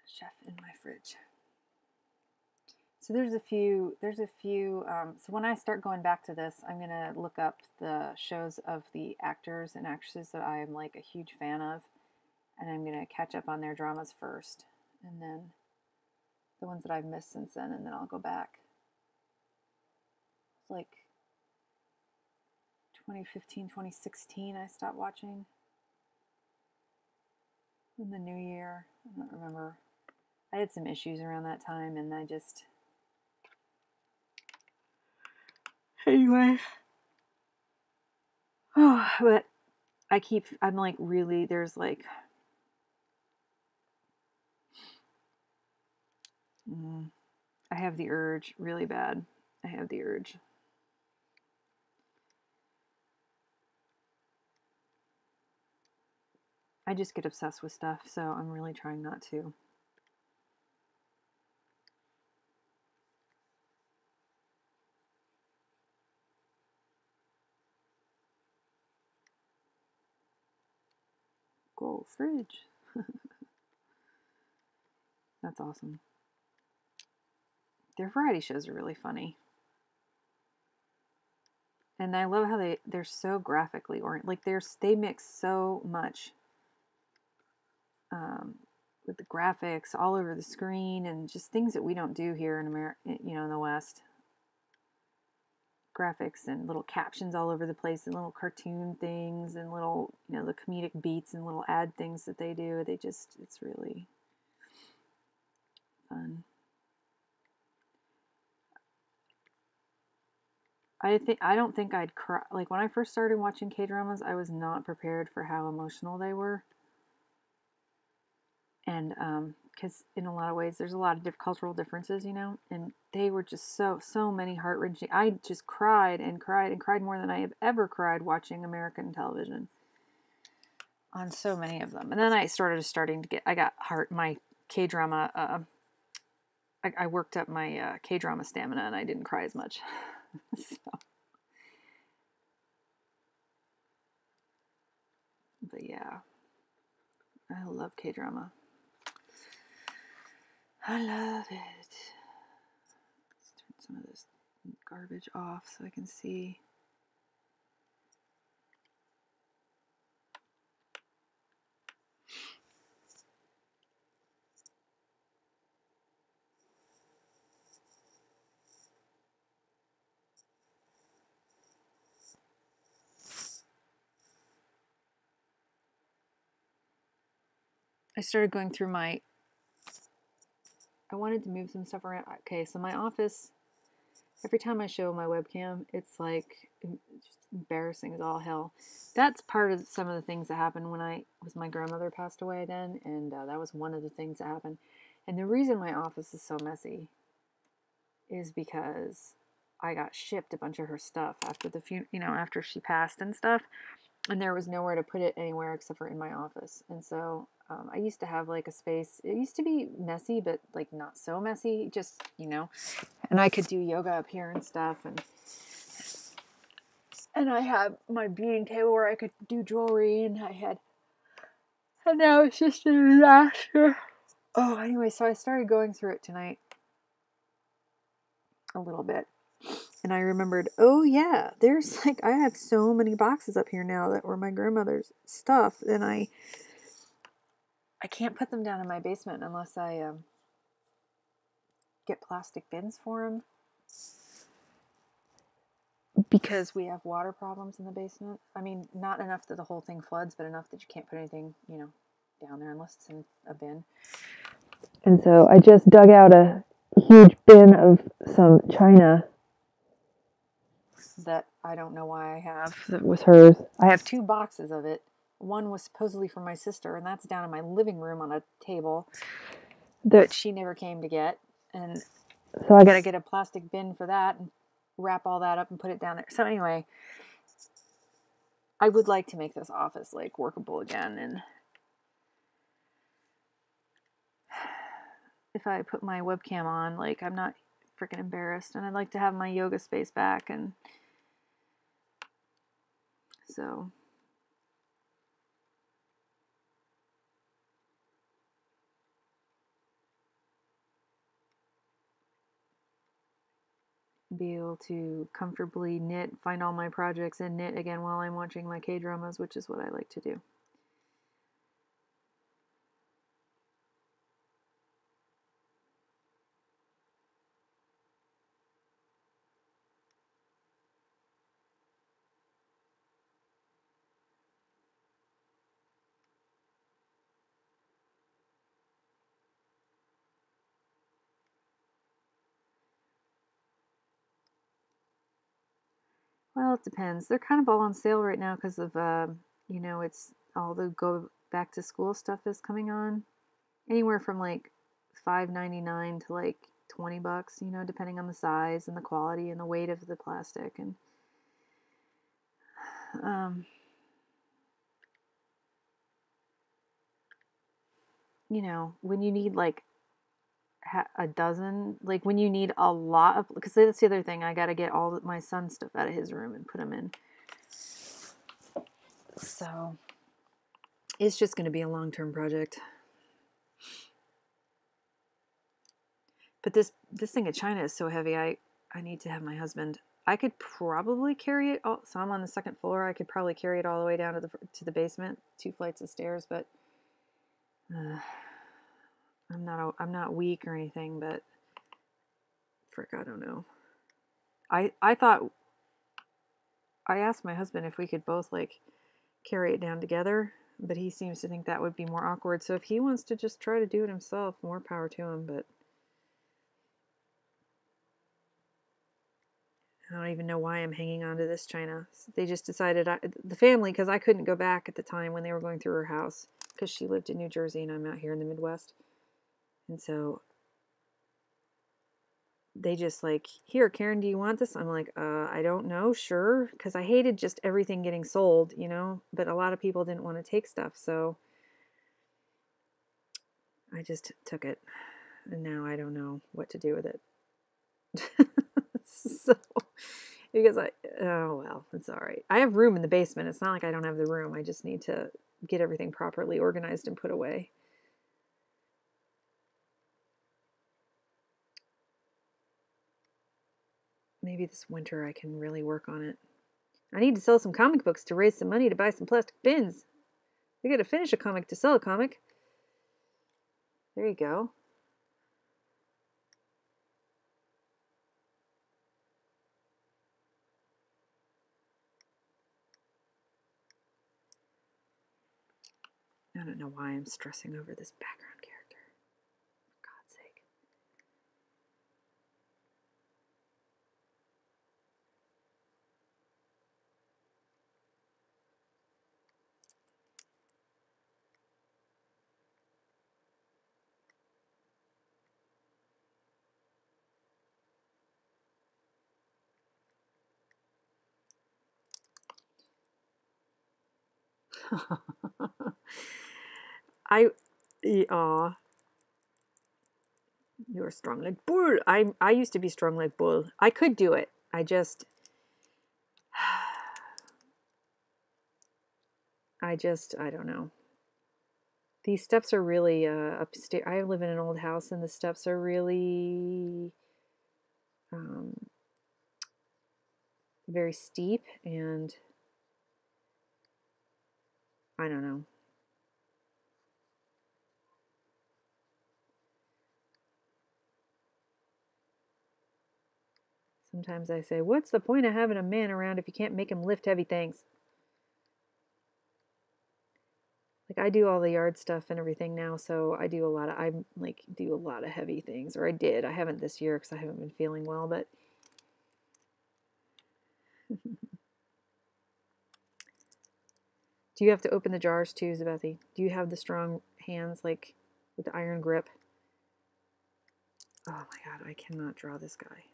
Chef in my fridge. So there's a few, so when I start going back to this, I'm going to look up the shows of the actors and actresses that I am like a huge fan of, and I'm going to catch up on their dramas first, and then the ones that I've missed since then, and then I'll go back. It's like 2015, 2016 I stopped watching. In the new year, I don't remember. I had some issues around that time, and I just... Anyway. Oh, but I'm like really, there's like... I have the urge really bad. I have the urge. I just get obsessed with stuff, so I'm really trying not to. Go fridge. That's awesome. Their variety shows are really funny. And I love how they're so graphically oriented. Like they mix so much with the graphics all over the screen and just things that we don't do here in America, you know, in the West. Graphics and little captions all over the place and little cartoon things and little, you know, the comedic beats and little ad things that they do. It's really fun. I don't think I'd cry. Like when I first started watching K-dramas, I was not prepared for how emotional they were. And because in a lot of ways there's a lot of cultural differences, you know, and they were just so many heart-wrenching. I just cried and cried and cried more than I have ever cried watching American television on so many of them. And then I I got my K-drama, I worked up my K-drama stamina and I didn't cry as much. So. But yeah, I love K-drama. I love it. Let's turn some of this garbage off so I can see. I started going through I wanted to move some stuff around. Okay, so my office, every time I show my webcam, it's like just embarrassing as all hell. That's part of some of the things that happened when my grandmother passed away then, and that was one of the things that happened. And the reason my office is so messy is because I got shipped a bunch of her stuff after after she passed and stuff, and there was nowhere to put it anywhere except for in my office. And so I used to have like a space. It used to be messy, but like not so messy, just, and I could do yoga up here and stuff. And I had my beading table where I could do jewelry, and now it's just a disaster. Oh, anyway, so I started going through it tonight a little bit. And I remembered, oh yeah, there's I have so many boxes up here now that were my grandmother's stuff, and I can't put them down in my basement unless I get plastic bins for them, because we have water problems in the basement. I mean, not enough that the whole thing floods, but enough that you can't put anything, down there unless it's in a bin. And so I just dug out a huge bin of some china that I don't know why I have. That was hers. I have 2 boxes of it. One was supposedly for my sister, and that's down in my living room on a table that she never came to get. And so I got to get a plastic bin for that and wrap all that up and put it down there. So anyway, I would like to make this office workable again. And if I put my webcam on, I'm not freaking embarrassed. And I'd like to have my yoga space back. And so be able to comfortably knit, find all my projects and knit again while I'm watching my K-dramas, which is what I like to do. Well, it depends. They're kind of all on sale right now because of, it's all the go back to school stuff is coming on. Anywhere from $5.99 to $20, depending on the size and the quality and the weight of the plastic. And when you need a dozen, when you need a lot of, because that's the other thing, I got to get all my son's stuff out of his room and put them in. So it's just going to be a long-term project. But this thing of china is so heavy, I need to have my husband. I could probably carry it all. So I'm on the 2nd floor. I could probably carry it all the way down to the basement, 2 flights of stairs. But I'm not weak or anything. But frick, I don't know. I thought, I asked my husband if we could both carry it down together, but he seems to think that would be more awkward. So if he wants to just try to do it himself, more power to him. But I don't even know why I'm hanging on to this china. They just decided, the family, because I couldn't go back at the time when they were going through her house, because she lived in New Jersey and I'm out here in the Midwest. And so they just like, here, Karen, do you want this? I'm like, I don't know, sure. Because I hated just everything getting sold, you know, but a lot of people didn't want to take stuff. So I just took it. And now I don't know what to do with it. So, because oh well, it's all right. I have room in the basement. It's not like I don't have the room. I just need to get everything properly organized and put away. Maybe this winter I can really work on it. I need to sell some comic books to raise some money to buy some plastic bins. I gotta finish a comic to sell a comic. There you go. I don't know why I'm stressing over this background character. For God's sake. Aw, you're strong like bull. I used to be strong like bull. I could do it. I don't know. These steps are really upstairs. I live in an old house, and the steps are really very steep, and I don't know. Sometimes I say, what's the point of having a man around if you can't make him lift heavy things? Like I do all the yard stuff and everything now, so I do a lot of heavy things, or I did. I haven't this year because I haven't been feeling well, but do you have to open the jars too, Zabethy? Do you have the strong hands, like with the iron grip? Oh my God, I cannot draw this guy.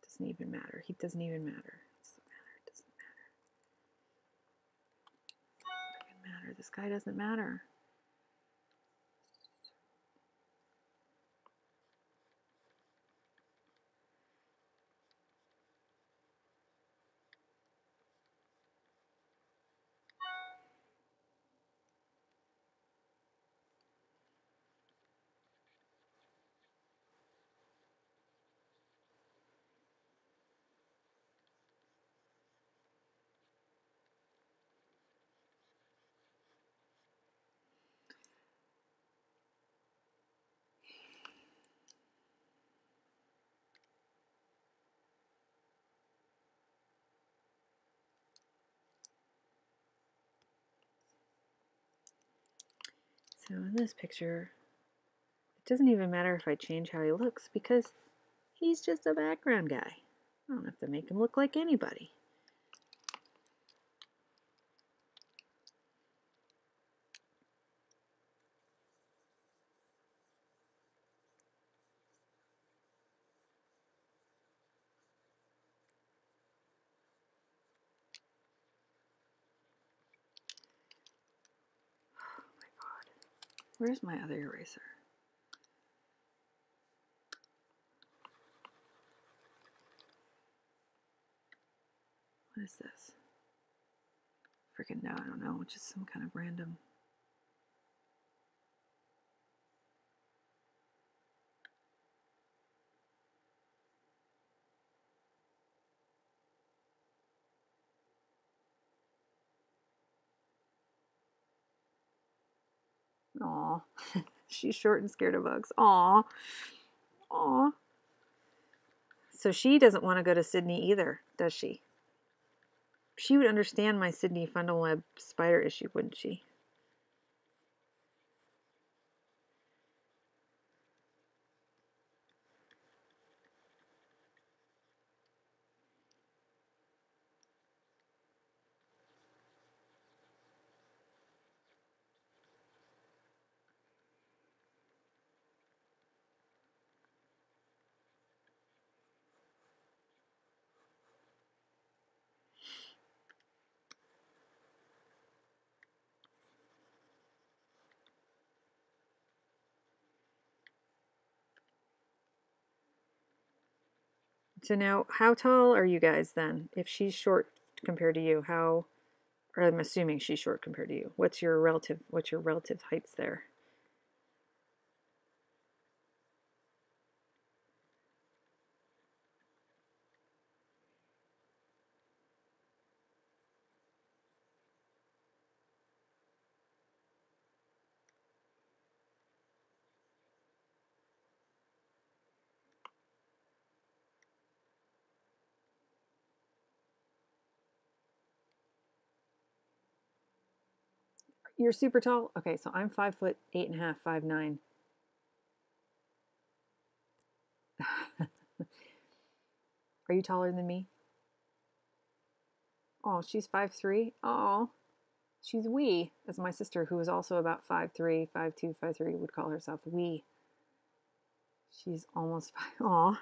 Doesn't even matter. He doesn't even matter. Doesn't matter. This guy doesn't matter. So in this picture, it doesn't even matter if I change how he looks because he's just a background guy. I don't have to make him look like anybody. Oh my God. Where's my other eraser? What is this? Freaking no, I don't know. Just some kind of random. Aw. She's short and scared of bugs. Aw. Aw. So she doesn't want to go to Sydney either, does she? She would understand my Sydney Fundelweb spider issue, wouldn't she? So now, how tall are you guys then? If she's short compared to you, how? Or I'm assuming she's short compared to you. What's your relative heights there? You're super tall? Okay, so I'm 5'8.5", 5'9". Are you taller than me? Oh, she's 5'3". Oh, she's wee, as my sister, who is also about 5'3", 5'2", 5'3", would call herself wee. She's almost 5. Aw.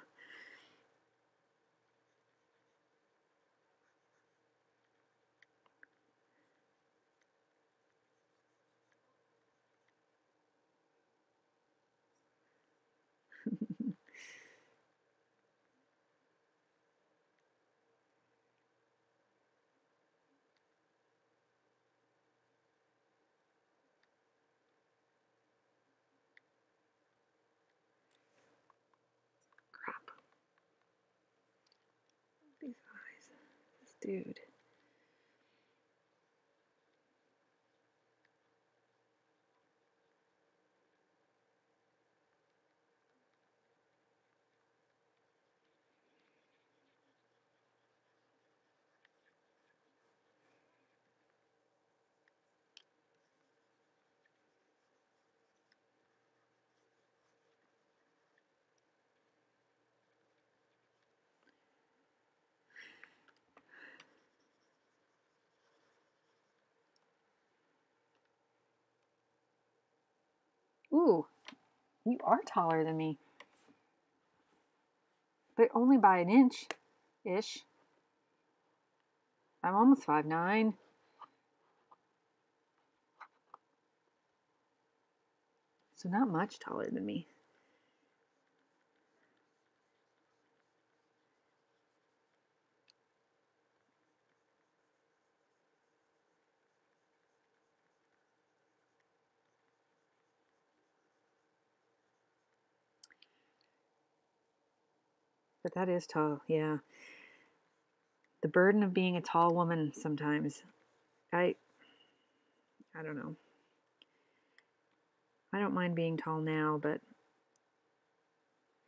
Crap. These eyes. This dude. Ooh, you are taller than me. But only by an inch-ish. I'm almost 5'9". So not much taller than me. But that is tall, yeah. The burden of being a tall woman sometimes. I don't know. I don't mind being tall now, but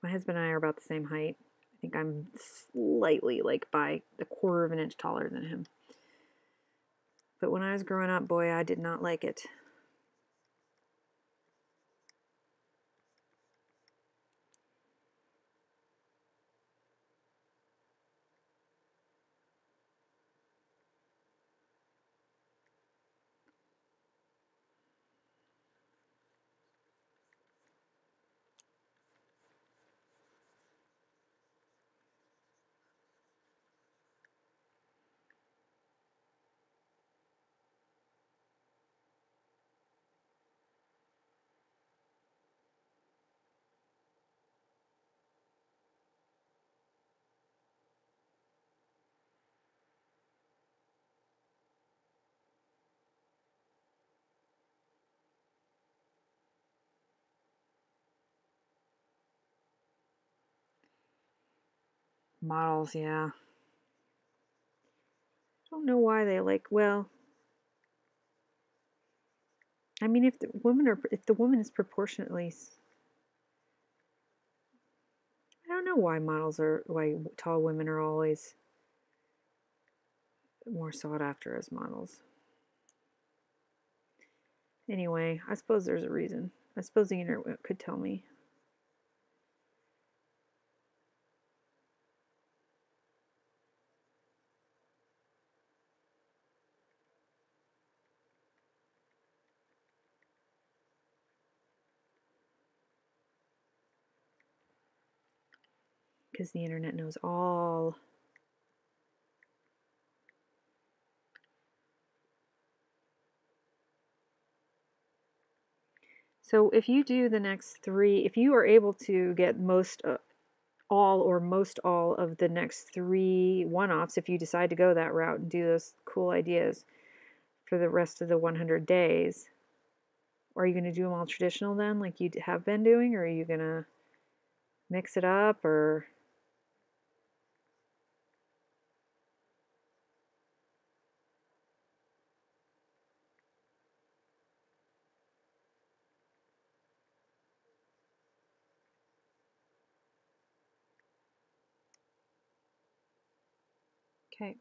my husband and I are about the same height. I think I'm slightly, like, by a quarter of an inch taller than him. But when I was growing up, boy, I did not like it. Models, yeah. I don't know why they like, well, I mean, if the woman is proportionately, I don't know why tall women are always more sought after as models. Anyway, I suppose there's a reason. I suppose the internet could tell me. Because the internet knows all. So if you do the next 3, if you are able to get most all or most all of the next 3 one-offs if you decide to go that route and do those cool ideas for the rest of the 100 days. Or are you going to do them all traditional then, like you have been doing, or are you going to mix it up, or... Okay.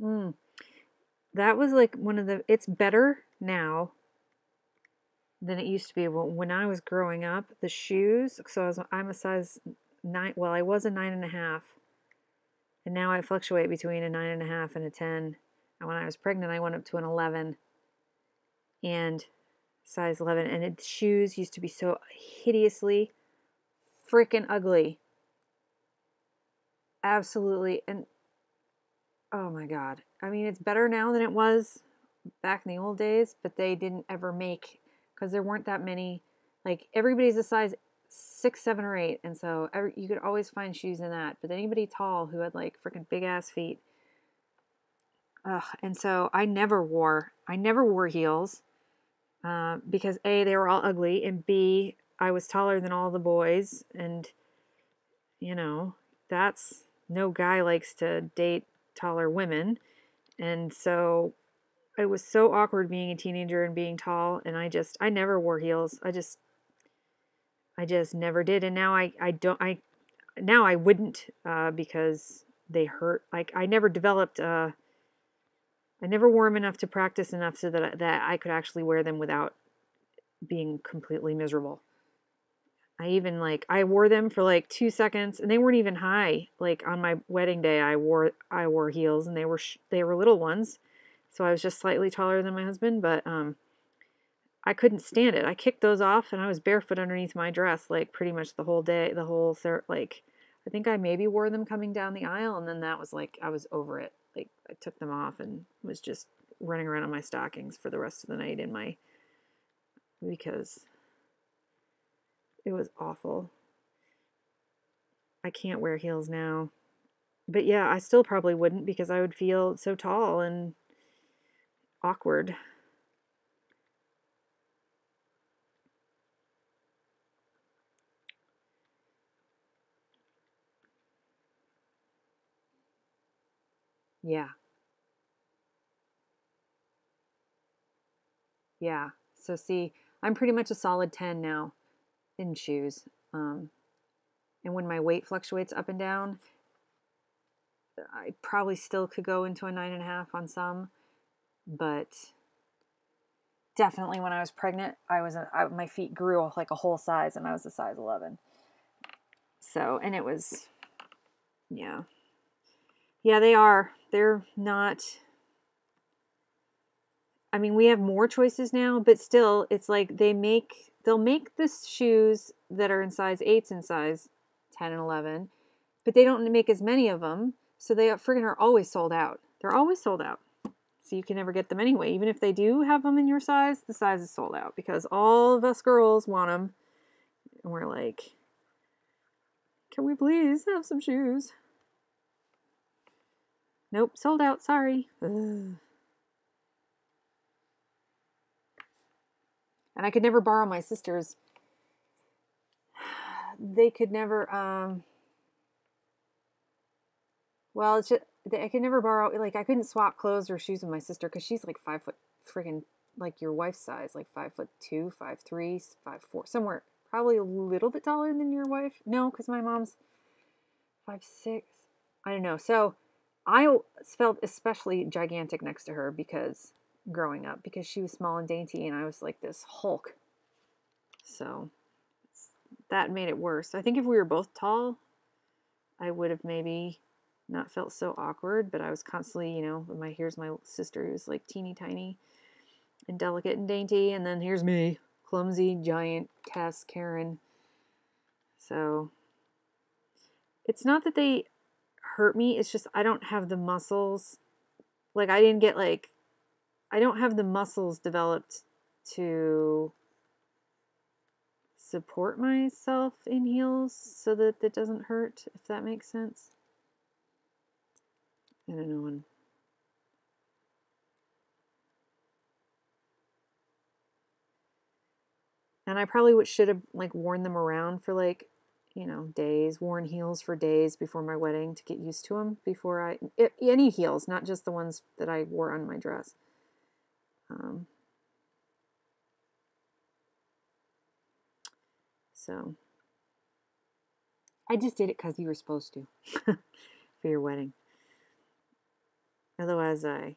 Mm. That was like one of the... It's better now than it used to be. When I was growing up, the shoes, so I'm a size 9, well, I was a 9.5, and now I fluctuate between a 9.5 and a 10. And when I was pregnant, I went up to an 11, and size 11, and shoes used to be so hideously freaking ugly. Absolutely. And oh my God. I mean, it's better now than it was back in the old days, but they didn't ever make, because there weren't that many, like everybody's a size 6, 7, or 8, and so you could always find shoes in that. But anybody tall who had like freaking big ass feet, and so I never wore heels, because A, they were all ugly, and B, I was taller than all the boys, and you know, that's... no guy likes to date taller women, and so it was so awkward being a teenager and being tall, and I never wore heels. I just never did, and now now I wouldn't, because they hurt. Like I never developed, I never wore them enough to practice enough so that I could actually wear them without being completely miserable. I wore them for like 2 seconds, and they weren't even high. Like on my wedding day, I wore heels, and they were little ones, so I was just slightly taller than my husband. But I couldn't stand it. I kicked those off, and I was barefoot underneath my dress like pretty much the whole day. Like I think I maybe wore them coming down the aisle, and then that was like I was over it. Like I took them off and was just running around in my stockings for the rest of the night because it was awful. I can't wear heels now. But yeah, I still probably wouldn't, because I would feel so tall and awkward. Yeah. Yeah. So see, I'm pretty much a solid 10 now in shoes. And when my weight fluctuates up and down, I probably still could go into a 9.5 on some, but definitely when I was pregnant, my feet grew like a whole size, and I was a size 11. So, and it was, yeah. Yeah, they are. They're not... I mean, we have more choices now, but still, it's like they make they'll make the shoes that are in size 8s and size 10 and 11, but they don't make as many of them, so they friggin' are always sold out. They're always sold out. So you can never get them anyway. Even if they do have them in your size, the size is sold out because all of us girls want them. And we're like, can we please have some shoes? Nope, sold out, sorry. Ugh. And I could never borrow my sister's. They could never, well, it's just, I could never borrow, like, I couldn't swap clothes or shoes with my sister because she's like 5 foot friggin', like your wife's size, like 5'2", 5'3", 5'4", somewhere, probably a little bit taller than your wife. No, because my mom's 5'6". I don't know. So I felt especially gigantic next to her because growing up, because she was small and dainty and I was like this Hulk. So that made it worse. I think if we were both tall, I would have maybe not felt so awkward, but I was constantly, you know, here's my sister who's like teeny tiny and delicate and dainty, and then here's me, clumsy, giant Tess, Karen. So it's not that they hurt me, it's just I don't have the muscles. Like I don't have the muscles developed to support myself in heels so that it doesn't hurt, if that makes sense. I don't know. And I probably should have like worn them around for like, you know, days, worn heels for days before my wedding to get used to them before any heels, not just the ones that I wore on my dress. So I just did it because you were supposed to for your wedding. Otherwise, I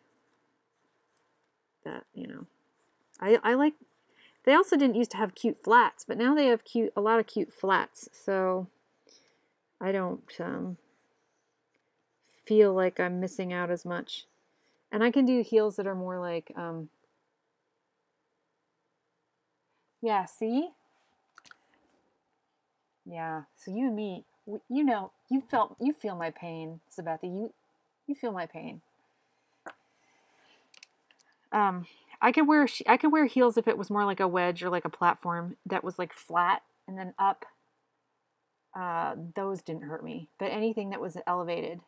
like, they also didn't used to have cute flats, but now they have a lot of cute flats. So I don't feel like I'm missing out as much. And I can do heels that are more like, yeah, see? Yeah, so you and me, you know, you feel my pain, Sabetha. You feel my pain. I could wear heels if it was more like a wedge or like a platform that was like flat and then up. Those didn't hurt me, but anything that was elevated,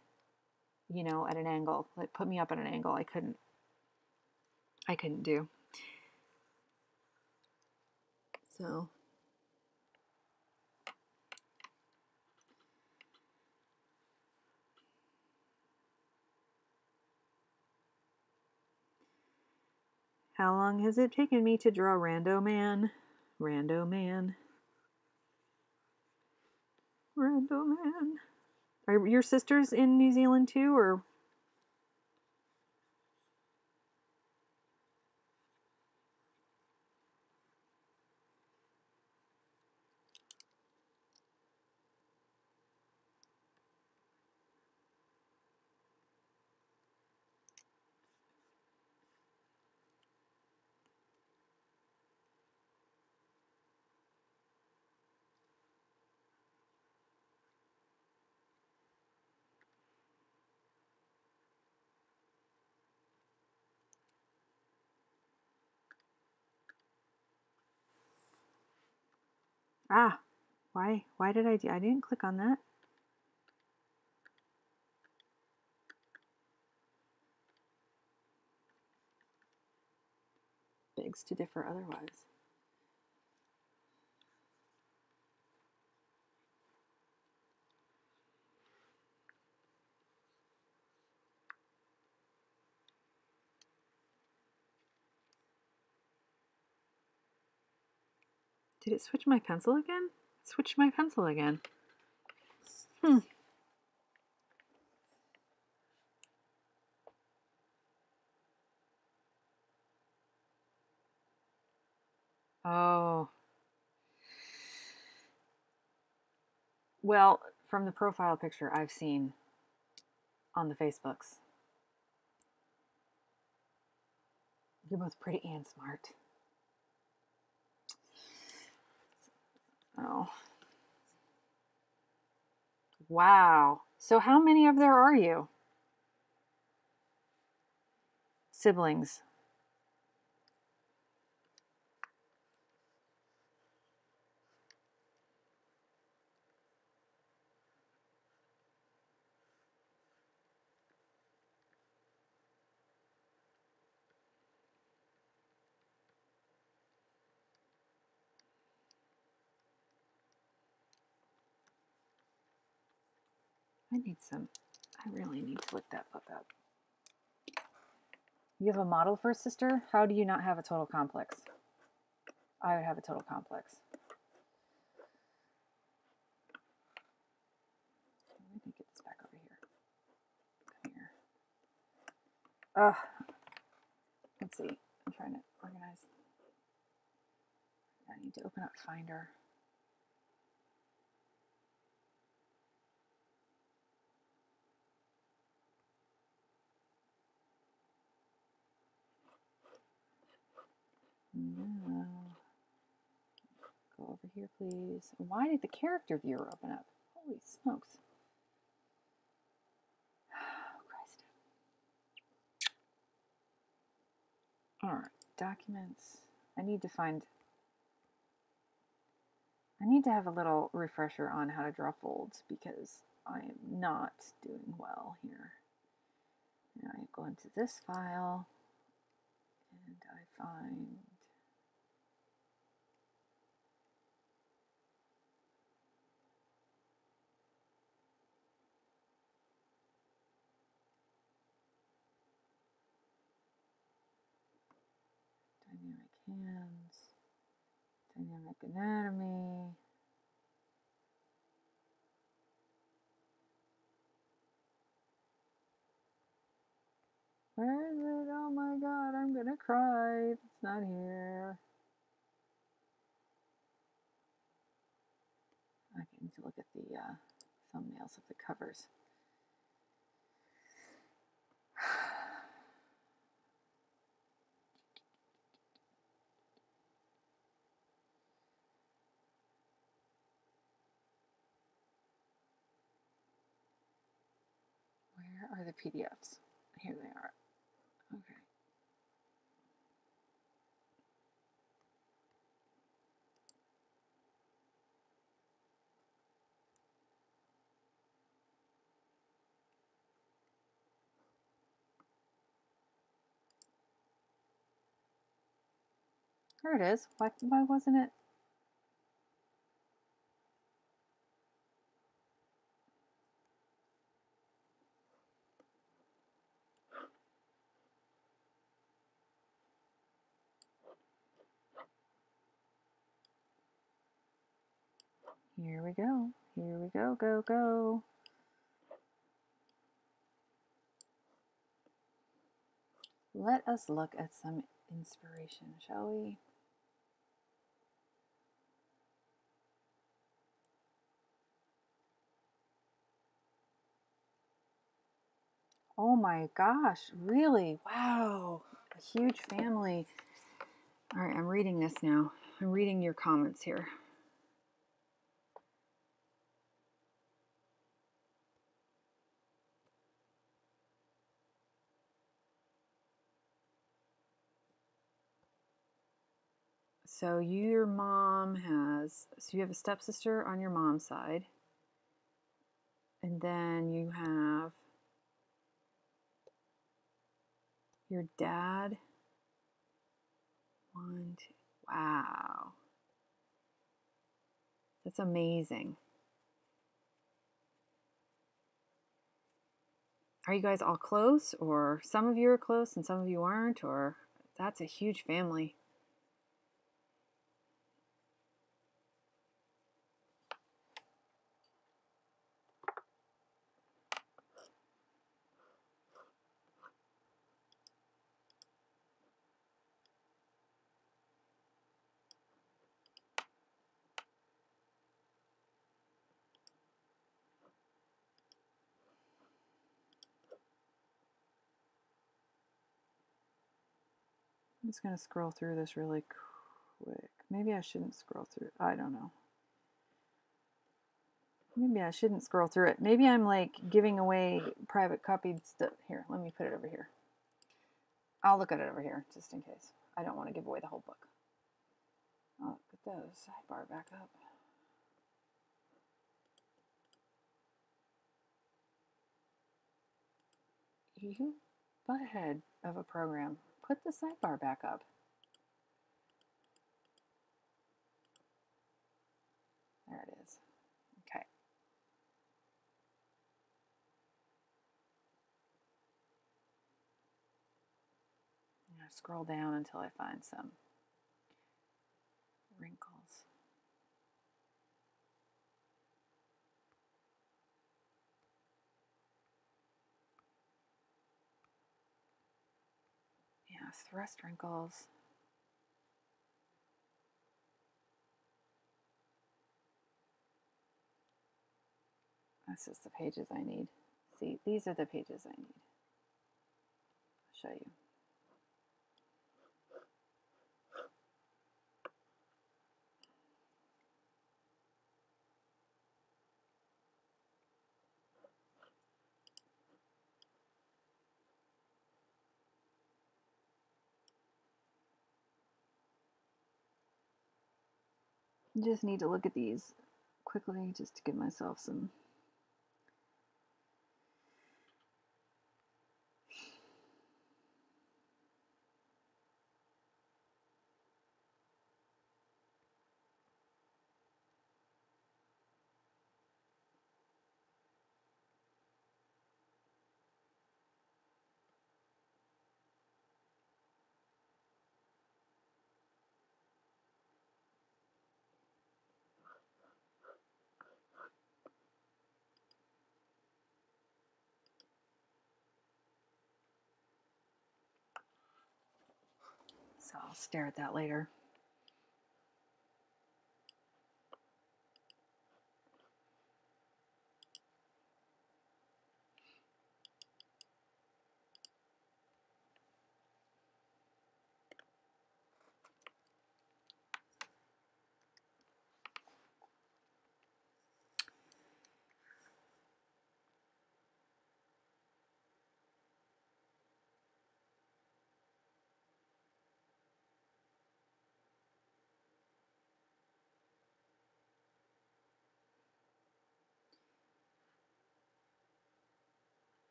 you know, at an angle, like put me up at an angle, I couldn't do. So. How long has it taken me to draw Rando Man? Rando Man. Rando Man. Are your sisters in New Zealand too, or? Ah, why did I didn't click on that. Begs to differ otherwise. Did it switch my pencil again? It switched my pencil again. Oh. Well, from the profile picture I've seen on the Facebooks, you're both pretty and smart. Oh. Wow. So how many of there are you? Siblings. I really need to look that book up. You have a model for a sister? How do you not have a total complex? I would have a total complex. Let me get this back over here. Come here. Let's see. I'm trying to organize. I need to open up Finder. No. Go over here, please. Why did the character viewer open up? Holy smokes. Oh, Christ. All right, documents. I need to have a little refresher on how to draw folds because I am not doing well here. Now I go into this file and I find dynamic hands, dynamic anatomy. Where is it? Oh my god, I'm gonna cry if it's not here. I need to look at the thumbnails of the covers. Where are the PDFs? Here they are. Okay. There it is. Why wasn't it? Here we go. Here we go. Go, go. Let us look at some inspiration, shall we? Oh my gosh, really? Wow. A huge family. All right, I'm reading this now. I'm reading your comments here. So your mom so you have a stepsister on your mom's side. And then you have your dad. One, two. Wow. That's amazing. Are you guys all close, or some of you are close and some of you aren't, or that's a huge family? I'm just going to scroll through this really quick. Maybe I shouldn't scroll through. I don't know. Maybe I shouldn't scroll through it. Maybe I'm like giving away private copied stuff. Here, let me put it over here. I'll look at it over here just in case. I don't want to give away the whole book. I'll put those sidebar back up. You butthead of a program. Put the sidebar back up. There it is. Okay. I'm going to scroll down until I find some wrinkles. Yes, thrust wrinkles. This is the pages I need. See, these are the pages I need. I'll show you. I just need to look at these quickly just to give myself some. So I'll stare at that later.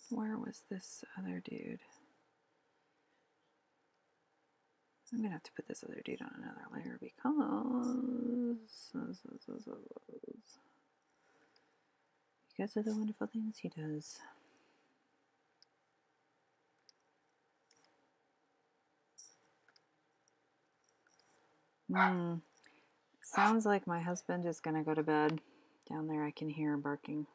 Where was this other dude? I'm going to have to put this other dude on another layer because of the wonderful things he does. Sounds like my husband is going to go to bed. Down there I can hear him barking.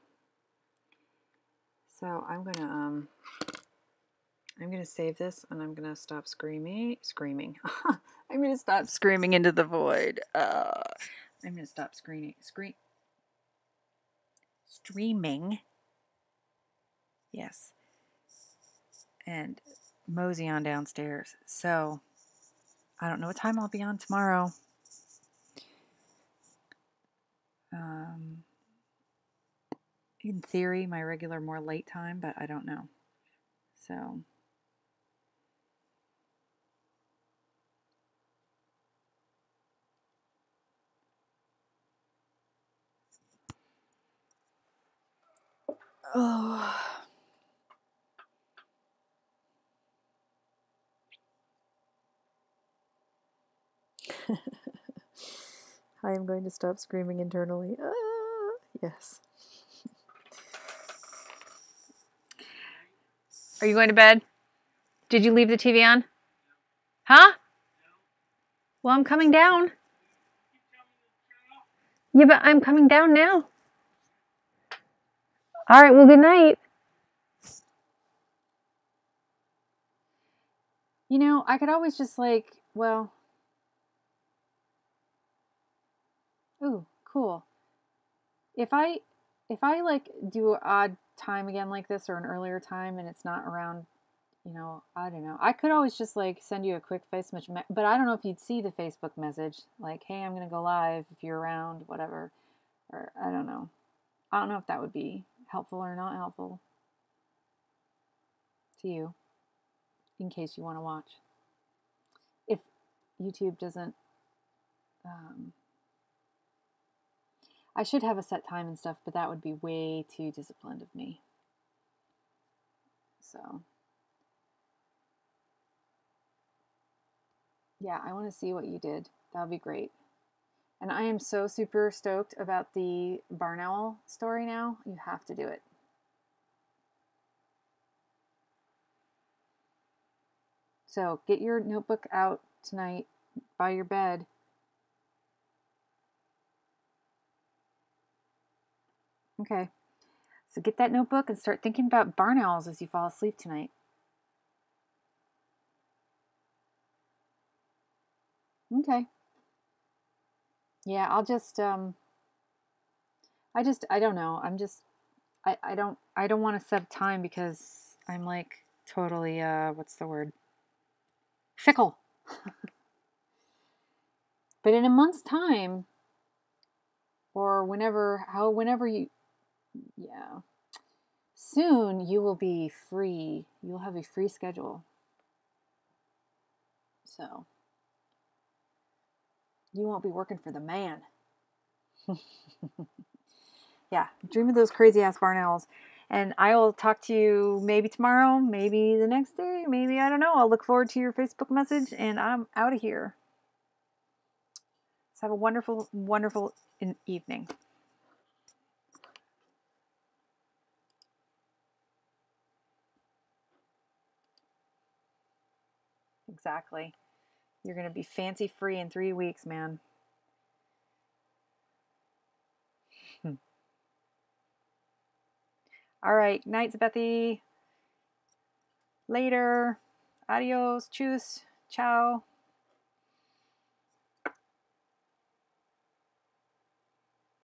So I'm going to save this and I'm going to stop screaming. I'm going to stop screaming into the void. I'm going to stop streaming. Yes. And mosey on downstairs. So I don't know what time I'll be on tomorrow. In theory, my regular more late time, but I don't know. So I am going to stop screaming internally. Yes. Are you going to bed? Did you leave the TV on? Huh? Well, I'm coming down. Yeah, but I'm coming down now. All right, well, good night. You know, I could always just ooh, cool. If I like do an odd time again like this or an earlier time and it's not around, you know, I don't know. I could always just like send you a quick Facebook but I don't know if you'd see the Facebook message like, hey, I'm going to go live if you're around, whatever. Or I don't know. I don't know if that would be helpful or not helpful to you, in case you want to watch. If YouTube doesn't, I should have a set time and stuff, but that would be way too disciplined of me. So, yeah, I want to see what you did. That would be great. And I am so super stoked about the barn owl story now. You have to do it. So get your notebook out tonight by your bed. Okay. So get that notebook and start thinking about barn owls as you fall asleep tonight. Okay. Yeah, I'll just I don't know. I don't want to set time because I'm like totally what's the word? Fickle. But in a month's time or whenever you yeah. Soon you will be free. You'll have a free schedule. So you won't be working for the man. Yeah, dream of those crazy ass barn owls. And I will talk to you maybe tomorrow, maybe the next day, maybe I don't know. I'll look forward to your Facebook message and I'm out of here. So have a wonderful, wonderful evening. Exactly. You're going to be fancy free in 3 weeks, man. All right. Night, Bethy. Later. Adios. Tschüss. Ciao.